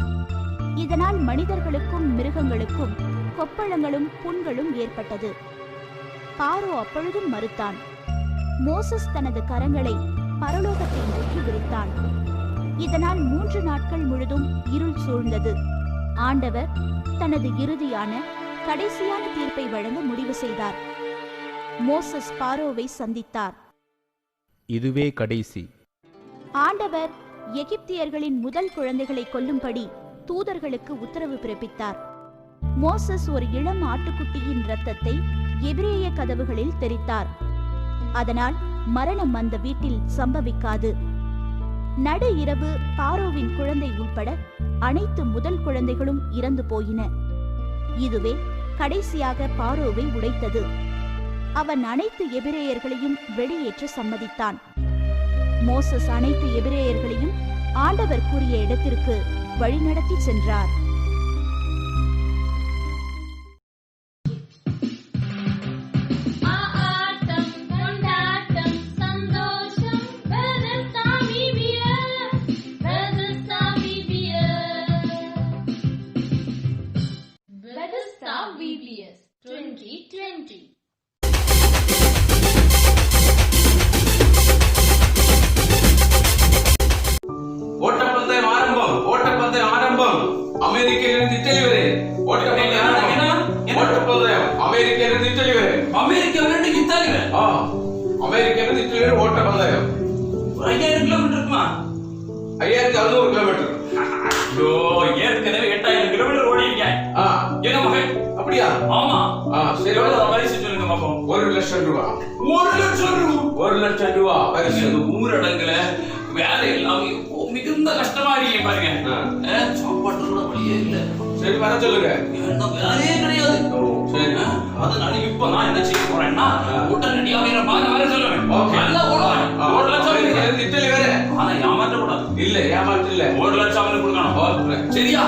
இதனால் மனிதர்களுக்கும் மிருகங்களுக்கும் கொப்பளங்களும் புண்களும் ஏற்பட்டது. பாரோ அப்பொழுதும் மறுத்தான். மோசஸ் தனது கரங்களை பரலோகத்தை நோக்கி விரித்தான். இதனால் 3 நாட்கள் முழுதும் இருள் சூழ்ந்தது. ஆண்டவர் தனது இறுதியான கடைசியான தீர்ப்பை வழங்க முடிவு செய்தார். மோசஸ் பாரோவை சந்தித்தார். இதுவே கடைசி. ஆண்டவர் எகிப்தியர்களின் முதல் குழந்தைகளை கொல்லும்படி தூதர்களுக்கு உத்தரவு பிறப்பித்தார். மோசஸ் ஒரு இளம் ஆட்டுக்குட்டியின் இரத்தத்தை எபிரேய கதவுகளில் தெளித்தார். அதனால் மரணம் அந்த வீட்டில் சம்பவிக்காது. நடு இரவு பாரோவின் குழந்தை உட்பட அனைத்து முதல் குழந்தைகளும் இறந்து போயின. இதுவே கடைசியாக பாரோவை உடைத்தது. அவன் அனைத்து எபிரேயர்களையும் வெளியேற்ற சம்மதித்தான். மோசஸ் அனைத்து எபிரேயர்களையும் ஆண்டவர் கூறிய இடத்திற்கு வழிநடத்தி சென்றார். VBS 2020. ஓட்டப்பந்தயம் ஆரம்பம், ஓட்டப்பந்தயம் ஆரம்பம். அமெரிக்கையிலிருந்து இட்டலி வரை ஓட்டப்பந்தயம் அமெரிக்கையிலிருந்து இட்டலி வரை அமெரிக்காவிலிருந்து இத்தாலி வரை அமெரிக்காவிலிருந்து இட்டலி வரை ஓட்டப்பந்தயம் 5000 கிலோமீட்டர் இருக்குமா? 5600 கிலோமீட்டர். ஐயோ, ஏற்கனவே 8000 கிலோமீட்டர் ஓடிங்க. என்ன மகன்? அப்படியா? ஆமா. சரி, எவ்வளவு பரிசு சொல்லுங்க பாப்போம். 1,00,000 ரூபா. 1,00,000 ரூபா? 1,00,000 ரூபா பரிசு. ஊரடங்குல வேலை எல்லாமே மிகுந்த கஷ்டமா இருக்கீங்க பாருங்க. சாப்பாட்டுல வழியே இல்ல. சரி, வர சொல்லுங்க. வேலையே கிடையாது. சரி, அதனால இப்ப நான் என்ன செய்ய போறேன்னா உடனடியாக வர சொல்லுவேன். நல்லா ஓடுவேன். 1,00,000 இட்டலி வரை. ஆனா ஏமாற்ற கூடாது. இல்ல, ஏமாற்ற இல்ல. 1,00,000 கொடுக்கணும். சரியா?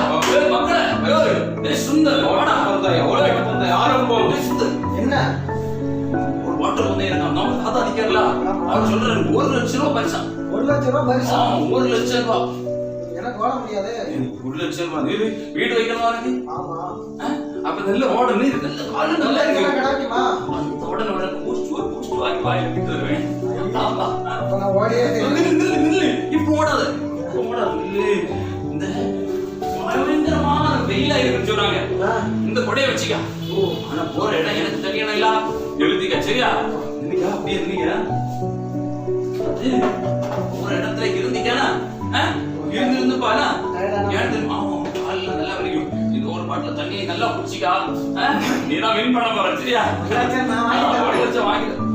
மக்களே, சுந்தர் ஓட்டப்பந்தயம் ஆரம்பம். என்ன ஒரு வாட்டர் பந்தயம் நம்ம தாத்தா நிக்கிறல, அவர் சொல்றாரு 1,00,000 ரூபாய் பரிசா. 1,00,000 ரூபாய் பரிசா? 1,00,000 ரூபாய். எனக்கு ஓட முடியாது. 1,00,000 ரூபாய் வீடு வைக்கணுமா இருக்கு? ஆமா. அப்ப நல்ல ஓடணும், நல்ல காலு நல்லா இருக்கு. கிடைக்குமா? அந்த உடனே உடனே பூஸ்ட் வாங்கி வாயில விட்டு வருவேன். ஆமா, அப்ப நான் ஓடியே நில்லு. இப்போ ஓடாத, நில்லு. இந்த பயங்கரமான வெயிலா இருக்குன்னு சொல்றாங்க. இந்த கொடையை வச்சுக்க. ஆனா போற இடம் எனக்கு தெரியணும் இல்ல, எழுதிக்க. சரியா? இருந்தீங்க அப்படியே இருந்தீங்க. போற இடத்துல இருந்தீங்கன்னா இருந்து பாரு. ஏன் தெரியுமா? காலில் நல்லா வலிக்கும். இது ஒரு பாட்டில் தண்ணியை நல்லா குடிச்சிக்கா. நீ தான் வின் பண்ண போற. சரியா?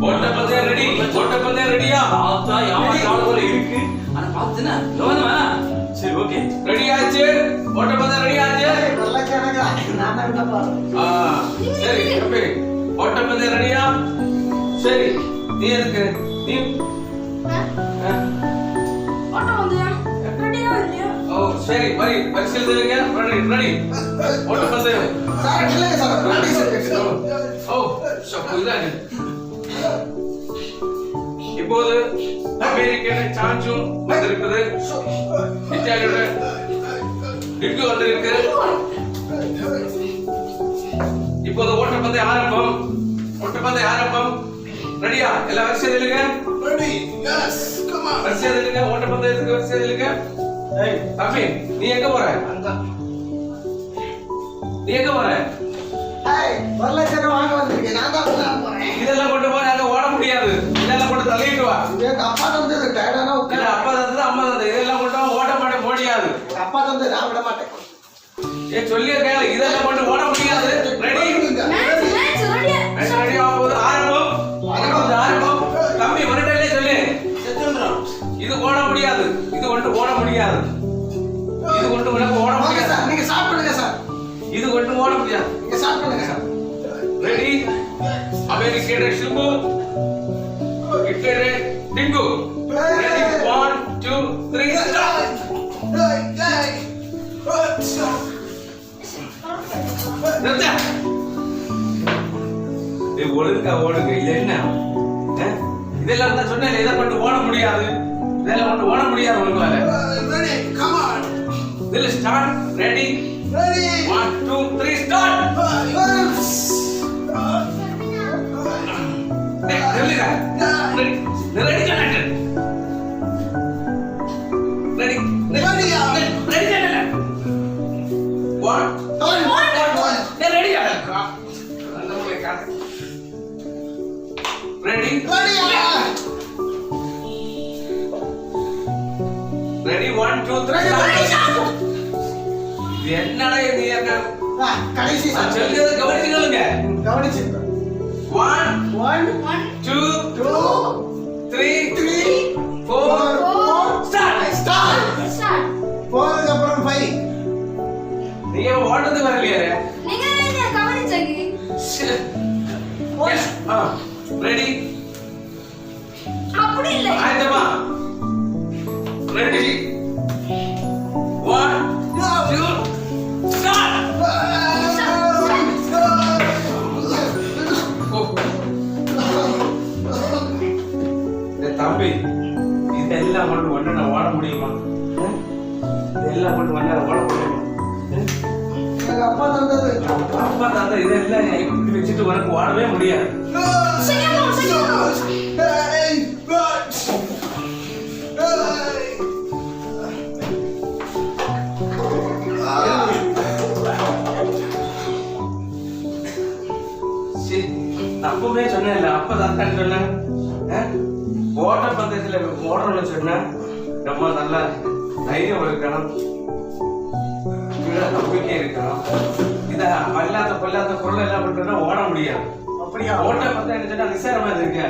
ஓட்டப்பந்தயம் ரெடி. ஓட்டப்பந்தயம் ரெடியா? பார்த்தா யாரும் போல இருக்கு. ஆனா பாத்துனா கவனமா. சரி, ஓகே, ரெடி ஆச்சு. ஓட்டப்பந்தயம் ரெடி ஆச்சு. சரி, தம்பி, ஓட்டப்பந்தயம் ரெடியா? சரி, நீ எதுக்கு? நீ ஓ, சரி, வரிசையில் தெரியுங்க. ரெடி. ஓட்டப்பந்தயம். ஓ, இதாங்க. இப்போது அமெரிக்கன் சான்ஸும் வந்திருக்குது. இத்தாலியோட டிக்கு வந்திருக்கு. இப்போது ஓட்டப்பந்தயம் ஆரம்பம். ஓட்டப்பந்தயம் ஆரம்பம். ரெடியா? எல்லாம் வரிசையில் இல்லைங்க. ரெடி. Yes, come on. வரிசையில் இல்லைங்க. ஓட்டப்பந்தயத்துக்கு வரிசையில் இல்லைங்க. ஏய் தம்பி, நீ எங்க போற? நீ எங்க போற? ஏய், 1,00,000 வாங்க வந்திருக்கேன். நான் தான் போறேன். இதெல்லாம் கொண்டு போய் அங்க ஓட முடியாது. இதெல்லாம் கொண்டு தள்ளிட்டு வா. எங்க அப்பா தந்தது டயர்டானா இல்ல, அப்பா தந்தது அம்மா தந்தது. இதெல்லாம் கொண்டு ஓட முடியாது. அப்பா தந்தது நான் விட மாட்டேன். சொல்லிய கேளு. இதெல்லாம் கொண்டு ஓட முடியாது. ரெடி? ரெடி ஆகுது. ஆரம்பம். ஆரம்பம். தம்பி, ஒரு டைம்ல சொல்லு. இது ஓட முடியாது. இது கொண்டு ஓட முடியாது. இது கொண்டு ஓட முடியாது. நீங்க சாப்பிடுங்க சார். இது கொண்டு ஓட முடியாது. நீங்க சாப்பிடுங்க சார். ரெடி? அமெரிக்கன் ஷிம்பு, இட்டலே டிங்கு. ரெடி? 1 2 3 ஸ்டார்ட். ஒழுங்கா ஓடுங்க. இது என்ன? இதெல்லாம் தான் சொன்னேன். இதை கொண்டு ஓட முடியாது. இதெல்லாம் கொண்டு ஓட முடியாது உங்களால. Ready, come on. இதுல start. Ready? Ready. 1 2 3 start. Ready. Ready connect. Ready. ரெடியா? Ready connect. 1 ரெடியா? ரெடி? ரெடியா? ரெடி? 1 2 3 என்னடா இது? கடைசி சொல்லியதை கவனிச்சுக்கலுங்க. கவனிச்சு. 1 2 3 4 ஸ்டார்ட். போறதுக்கு அப்புறம் 5. நீங்க ஓடுறது வரலையே. நீங்க கவனிச்சீங்க. ரெடி? அப்படி இல்ல. ஆயத்தமா? ரெடி? 1 2 ஸ்டார்ட். தம்பி இதெல்லாம் மட்டும் ஒண்ணு நான் ஓட முடியுமா? இதெல்லாம் மட்டும் ஒண்ணு ஓட முடியுமா? அப்பா தந்தது. அப்பா தந்த இதெல்லாம் இப்படி வச்சுட்டு உனக்கு ஓடவே முடியாது. அப்பவே சொன்னேன்ல, அப்ப தான் சொன்னேன். ஓட்ட பந்தயத்துல ஓடணும்னு சொன்னேன். ரொம்ப நல்லா தைரியம் இருக்கணும், நம்பிக்கை இருக்கணும். இத அல்லாத பொல்லாத பொருள் எல்லாம் பண்றதுன்னா ஓட முடியாது. அப்படியா? ஓட்ட பந்தயம் சொன்னா நிசாரமா இருக்கு.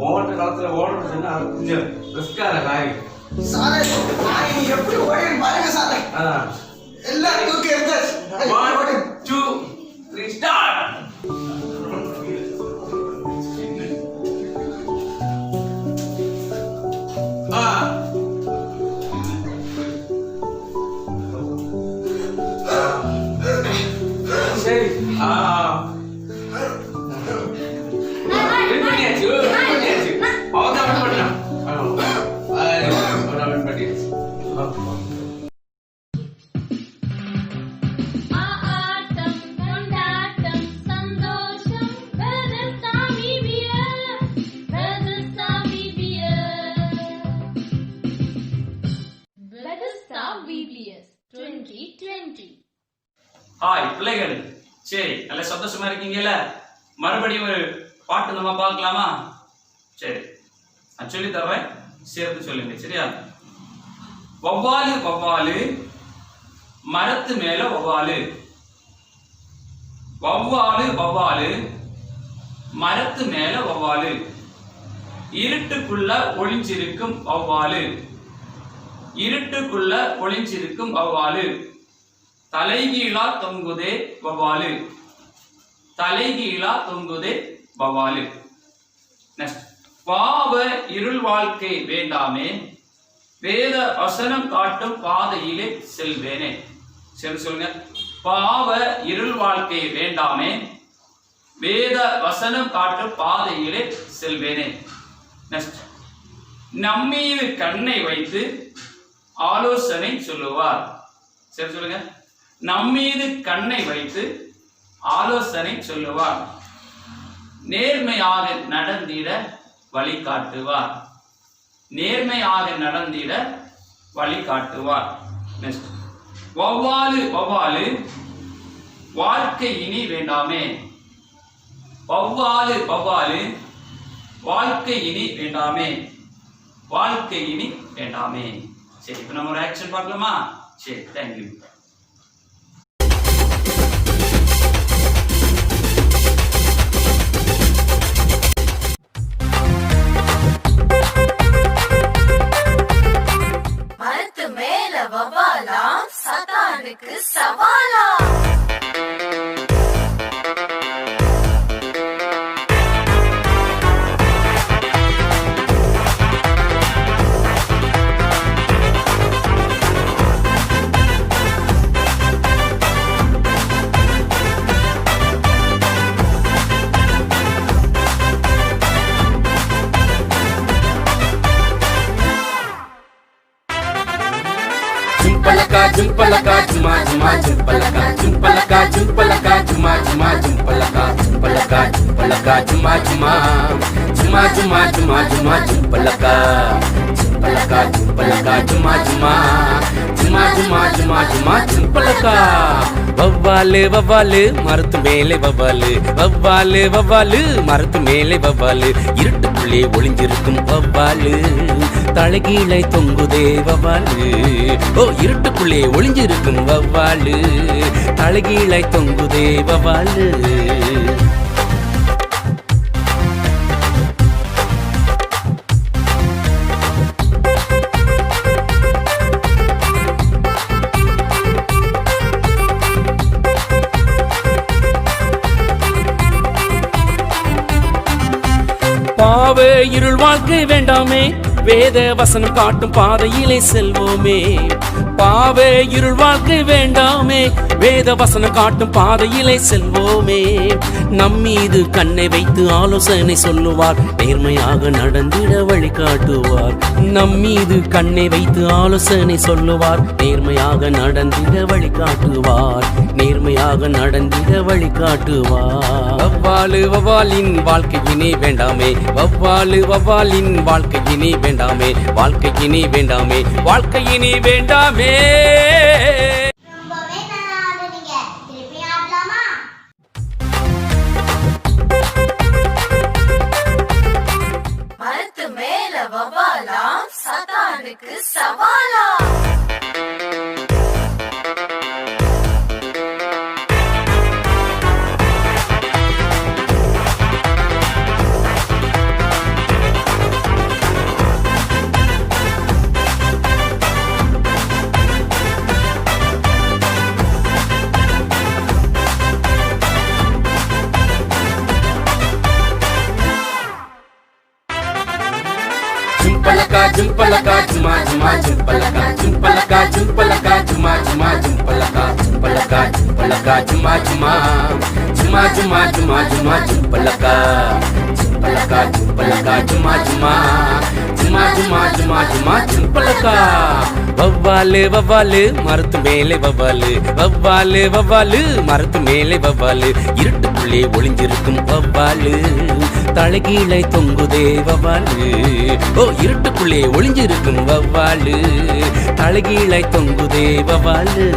ஓட்ட காலத்துல ஓடணும்னு சொன்னா கொஞ்சம் ரிஸ்கான காரியம். சாரே, நீ எப்படி ஓடுறீங்க பாருங்க சாரே. எல்லாம் தூக்கி எடுத்தாச்சு. 1 2 3 ஸ்டார்ட். சரி. ஹாய் பிள்ளைகள், சரி நல்ல சந்தோஷமா இருக்கீங்கல்ல? மறுபடியும் ஒரு பாட்டு நம்ம பார்க்கலாமா? சரி, நான் சொல்லி தர்றேன், சேர்த்து சொல்லுங்க சரியா? வவ்வாலு வவ்வாலு மரத்து மேல வவ்வாலு, வவ்வாலு வவ்வாலு மரத்து மேல வவ்வாலு, இருட்டுக்குள்ள ஒளிஞ்சிருக்கும் வவ்வாலு, இருட்டுக்குள்ள ஒளிஞ்சிருக்கும் வவ்வாலு, தலைகீழா தொங்குதே வவ்வாலு, தலைகீழா தொங்குதே வவ்வாலு. நெக்ஸ்ட், பாவ இருள் வாழ்க்கை வேண்டாமே, வேத வசனம் காட்டும் பாதையிலே செல்வேனே. சரி சொல்லுங்க. பாவ இருள் வாழ்க்கை வேண்டாமே, வேத வசனம் காட்டும் பாதையிலே செல்வேனே. நெக்ஸ்ட், நம்மீது கண்ணை வைத்து ஆலோசனை சொல்லுவார். சரி சொல்லுங்க. நம்மீது கண்ணை வைத்து ஆலோசனை சொல்லுவார், நேர்மையாக நடந்திட வழிகாட்டுவார், நேர்மையாக நடந்திட வழிகாட்டுவார். நெக்ஸ்ட், வவ்வாலு வவ்வாலு வாழ்க்கை இனி வேண்டாமே, வவ்வாலு வவ்வாலு வாழ்க்கை இனி வேண்டாமே, வாழ்க்கை இனி வேண்டாமே. சரி, இப்ப நம்ம ஒரு ஆக்ஷன் பார்க்கலாமா? சரி, தேங்க்யூ. மரத்து மேல வவாலா, சத்தானுக்கு சவாலா. Jumpalaka, juma juma, jumpalaka, jumpalaka, jumpalaka, juma juma, jumpalaka, jumpalaka, jumpalaka, juma juma, juma juma, juma juma, jumpalaka, jumpalaka, jumpalaka, juma juma, juma juma, juma juma, jumpalaka. வவ்வாலு வவ்வாலு மரத்து மேலே வவ்வாலு, வவ்வாலு வவ்வாலு மரத்து மேலே வவ்வாலு, இருட்டுக்குள்ளே ஒளிஞ்சிருக்கும் வவ்வாலு, தலைகீழை தொங்குதே வவ்வாலு. ஓ, இருட்டுக்குள்ளே ஒளிஞ்சிருக்கும் வவ்வாலு, தலைகீழை தொங்குதே வவ்வாலு. பாவ இருள் வாழ்க்கை வேண்டாமே, வேத வசனம் காட்டும் பாதையிலே செல்வோமே. பாவ இருள் வாழ்க்கை வேண்டாமே, வேத வசனம் காட்டும் பாதையிலே செல்வோமே. நம்மீது கண்ணை வைத்து ஆலோசனை சொல்லுவார், நேர்மையாக நடந்திட வழிகாட்டுவார். நம்மீது கண்ணை வைத்து ஆலோசனை சொல்லுவார், நேர்மையாக நடந்திட வழிகாட்டுவார். நேர்மையாக நடந்திட வழிகாட்டுவார். வவ்வாலு வவ்வாலின் வாழ்க்கையினே வேண்டாமே, வவ்வாலு வவ்வாலின் வாழ்க்கையினே வேண்டாமே, வாழ்க்கையினே வேண்டாமே, வாழ்க்கையினே வேண்டாமே. ரொம்பவே நல்லா ஆடுனீங்க. திருப்பி ஆடலாமா? மரத்து மேல வவாலாம், சத்தானுக்கு சவாலா. Jumpalaka, jumpalaka, juma juma, jumpalaka, jumpalaka, jumpalaka, juma juma, jumpalaka, jumpalaka, jumpalaka, juma juma, juma juma, juma juma, jumpalaka, jumpalaka, jumpalaka, juma juma, juma juma, juma juma, jumpalaka. வவ்வாலு வவ்வாலு மரத்து மேலே வவ்வாலு, வவ்வாலு வவ்வாலு மரத்து மேலே வவ்வாலு, இருட்டுக்குள்ளே ஒளிஞ்சிருக்கும் வவ்வாலு, தலைகீழை தொங்குதே வவ்வாலு. ஓ, இருட்டுக்குள்ளே ஒளிஞ்சிருக்கும் வவ்வாலு, தலைகீழை தொங்குதே வவ்வாலு.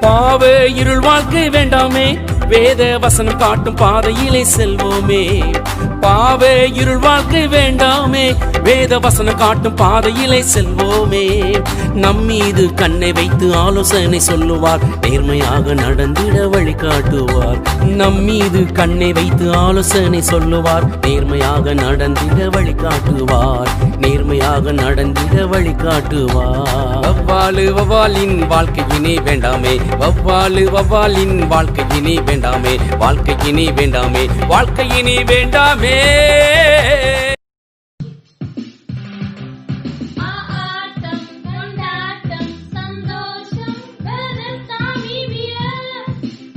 பாவ இருள் வாழ்க்கை வேண்டாமே, வேத வசனம் காட்டும் பாதையிலே செல்வோமே. பாவ இருள் வாழ்க்கை வேண்டாமே, வேத வசனம் காட்டும் பாதையிலே செல்வோமே. நம்மீது கண்ணை வைத்து ஆலோசனை சொல்லுவார், நேர்மையாக நடந்திட வழிகாட்டுவார். நம்மீது கண்ணை வைத்து ஆலோசனை சொல்லுவார், நேர்மையாக நடந்திட வழிகாட்டுவார். நேர்மையாக நடந்திட வழிகாட்டுவார். வவ்வாலு வவ்வாலின் வாழ்க்கையினே வேண்டாமே, வவ்வாலு வவ்வாலின் வாழ்க்கையினே வேண்டாமே, வாழ்க்கையினே வேண்டாமே, வாழ்க்கையினே வேண்டாமே. ஆட்டம் கொண்டாட்டம் சந்தோஷம் வெதர்சாமி பியர்,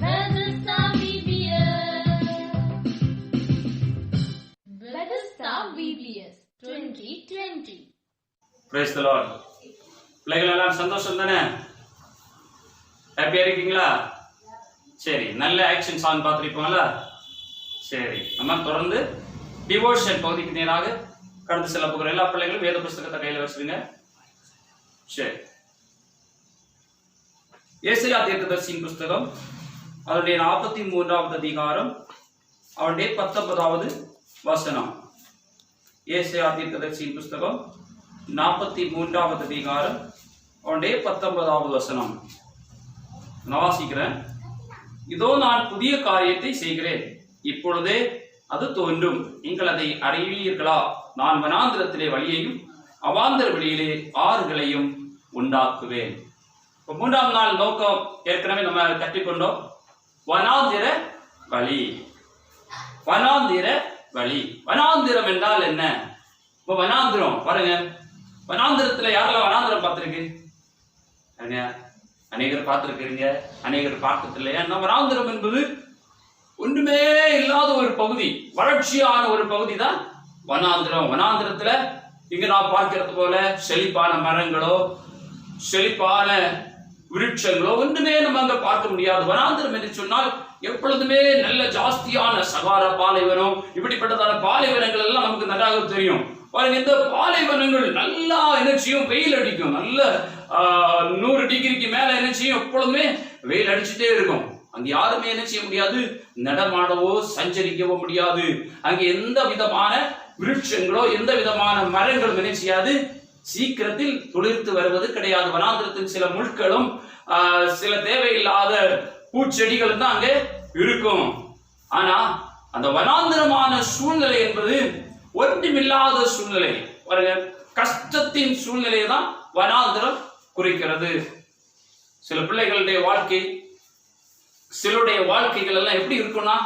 வெதர்சாமி பியர், வெதர்சா VBS 2020. Praise the lord. பிள்ளைகள் எல்லாம் சந்தோஷம் தானே? ஹாப்பியா இருக்கீங்களா? சரி, நல்ல ஆக்ஷன் சாங் பார்த்துருப்போங்களா? சரி, நம்ம தொடர்ந்து டிவோஷன் பகுதிக்கு நேராக கடந்து செல்ல போகிற எல்லா பிள்ளைகளும் வேத புஸ்தகத்தை கையில் வச்சிருங்க. சரி, ஏசாயா தீர்க்கதரிசியின் புஸ்தகம் அவருடைய 43வது அதிகாரம் அவருடைய 19வது வசனம். ஏசாயா தீர்க்கதரிசியின் புஸ்தகம் 43வது அதிகாரம் அவருடைய 19வது வசனம். நான் வாசிக்கிறேன். இதோ நான் புதிய காரியத்தை செய்கிறேன், இப்பொழுதே அது தோன்றும், நீங்கள் அதை அறிவீர்களா? நான் வனாந்திரத்திலே வழியையும் அவாந்தர வெளியிலே ஆறுகளையும் உண்டாக்குவேன். இப்போ 3ஆம் நாள் நோக்கம் ஏற்கனவே நம்ம கற்றுக்கொண்டோம். வனாந்திர வழி, வனாந்திர வழி. வனாந்திரம் என்றால் என்ன? இப்போ வனாந்திரம் பாருங்க, வனாந்திரத்துல யாரெல்லாம் வனாந்திரம் பார்த்துருக்கு? அநேகர் பார்த்துருக்கிறீங்க, அநேகர் பார்த்தது இல்லையா? நம்ம வனாந்திரம் என்பது ஒன்றுமே இல்லாத ஒரு பகுதி, வறட்சியான ஒரு பகுதி தான் வனாந்திரம். வனாந்திரத்துல இங்க நான் பார்க்கிறது போல செழிப்பான மரங்களோ செழிப்பான விருட்சங்களோ ஒன்றுமே நம்ம அங்க பார்க்க முடியாது. வனாந்திரம் என்று சொன்னால் எப்பொழுதுமே நல்ல ஜாஸ்தியான சகாரா பாலைவனம், இப்படிப்பட்டதான பாலைவனங்கள் எல்லாம் நமக்கு நன்றாக தெரியும். பாருங்க, இந்த பாலைவனங்கள் நல்லா எனர்ஜியும் வெயில் அடிக்கும், நல்ல 100 டிகிரிக்கு மேல எனர்ஜியும் எப்பொழுதுமே வெயில் அடிச்சுட்டே இருக்கும். அங்க யாருமே என்ன செய்ய முடியாது, நடமாடவோ சஞ்சரிக்கவோ முடியாது. அங்க எந்த விதமான விருட்சங்களோ எந்த விதமான மரங்களும் என்ன செய்யாது, சீக்கிரத்தில் துளிர்த்து வருவது கிடையாது. வனாந்திரத்தில் சில முட்களும் சில தேவையில்லாத பூச்செடிகள் தான் அங்கே இருக்கும். ஆனா அந்த வனாந்திரமான சூழ்நிலை என்பது ஒன்றுமில்லாத சூழ்நிலை. பாருங்க, கஷ்டத்தின் சூழ்நிலையை தான் வனாந்திரம் குறிக்கிறது. சில பிள்ளைகளுடைய வாழ்க்கை, சிலருடைய வாழ்க்கைகள் எல்லாம் எப்படி இருக்கும்னா,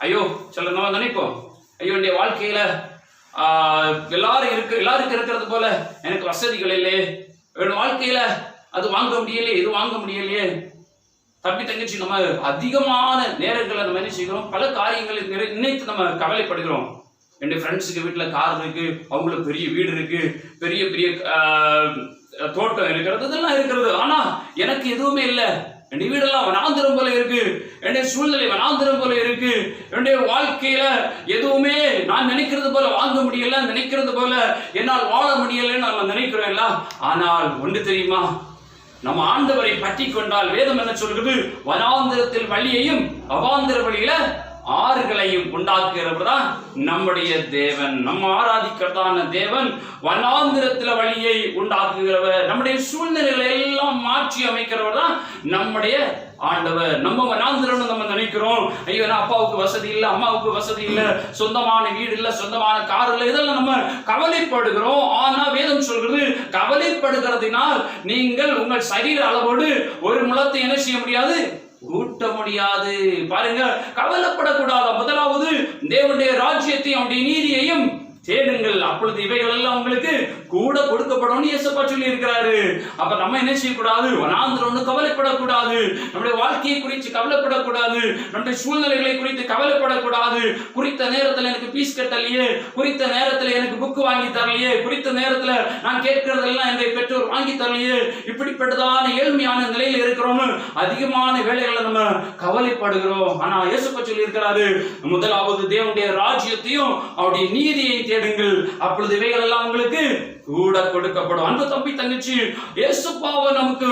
ஐயோ சில நம்ம நினைப்போம், ஐயோ என்னுடைய வாழ்க்கையில எல்லாருக்கும் இருக்கிறது போல எனக்கு வசதிகள் இல்லையே, என்னோட வாழ்க்கையில அது வாங்க முடியலையே, இது வாங்க முடியலையே. தம்பி தங்கச்சி, நம்ம அதிகமான நேரங்களை நம்ம என்ன செய்கிறோம், பல காரியங்களை நினைத்து நம்ம கவலைப்படுகிறோம். என்னுடைய ஃப்ரெண்ட்ஸுக்கு வீட்டில் கார் இருக்கு, அவங்களுக்கு பெரிய வீடு இருக்கு, பெரிய பெரிய தோட்டம் இருக்கிறது, இதெல்லாம் இருக்கிறது. ஆனா எனக்கு எதுவுமே இல்லை. என்னுடைய வீடெல்லாம் வனாந்திரம் போல இருக்கு, என்னுடைய சூழ்நிலை வனாந்திரம் போல இருக்கு, என்னுடைய வாழ்க்கையில எதுவுமே நான் நினைக்கிறது போல வாங்க முடியல, நினைக்கிறது போல என்னால் வாழ முடியலன்னு நம்ம நினைக்கிறோம். ஆனால் ஒன்று தெரியுமா, நம்ம ஆண்டவரை பற்றி கொண்டால் வேதம் என்ன சொல்கிறது, வனாந்திரத்தில் வழியையும் அவாந்திர வழியில ஆறுகளையும் உண்டாக்குகிறவர் தான் நம்முடைய தேவன். நம்ம ஆராதிக்கிறதான தேவன் வனாந்திரத்துல வழியை உண்டாக்குகிறவர். நம்முடைய சூழ்நிலைகளை எல்லாம் மாற்றி அமைக்கிறவர் தான் நம்முடைய ஆண்டவர். நம்ம வனாந்திரம்னு நம்ம நினைக்கிறோம், ஐயோ அப்பாவுக்கு வசதி இல்லை, அம்மாவுக்கு வசதி இல்லை, சொந்தமான வீடு இல்லை, சொந்தமான கார் இல்லை, இதெல்லாம் நம்ம கவலைப்படுகிறோம். ஆனா வேதம் சொல்கிறது, கவலைப்படுகிறதினால் நீங்கள் உங்கள் சரீர அளவோடு ஒரு முழத்தை என்ன செய்ய முடியாது, கூட்ட முடியாது. பாருங்க, கவலைப்படக்கூடாது. முதலாவது தேவனுடைய ராஜ்யத்தையும் அவருடைய நீதியையும் தேடுங்கள், அப்பொழுது இவைகள் எல்லாம் உங்களுக்கு கூட கொடுக்கப்படும் இயேசுப்பா சொல்லி இருக்கிறாரு. அப்ப நம்ம என்ன செய்யக்கூடாது, வனாந்திரம் கவலைப்படக்கூடாது, நம்முடைய வாழ்க்கையை குறித்து கவலைப்படக்கூடாது, நம்முடைய சூழ்நிலைகளை குறித்து கவலைப்படக்கூடாது. குறித்த நேரத்தில் எனக்கு பீஸ் கட்டலையே, குறித்த நேரத்தில் எனக்கு புக்கு வாங்கி தரலையே, குறித்த நேரத்தில் நான் கேட்கிறதெல்லாம் என்னுடைய பெற்றோர் வாங்கி தரலையே, இப்படிப்பட்டதான ஏழ்மையான நிலையில் இருக்கிறோம்னு அதிகமான வேலைகளை நம்ம கவலைப்படுகிறோம். ஆனா இயேசுப்பா சொல்லி இருக்கிறாரு, முதலாவது தேவனுடைய ராஜ்யத்தையும் அவருடைய நீதியை தேடுங்கள், அப்பொழுது இவைகள் எல்லாம் உங்களுக்கு கூட கொடுக்கப்படும். அன்பு தம்பி தங்கச்சி, இயேசுப்பாவை நமக்கு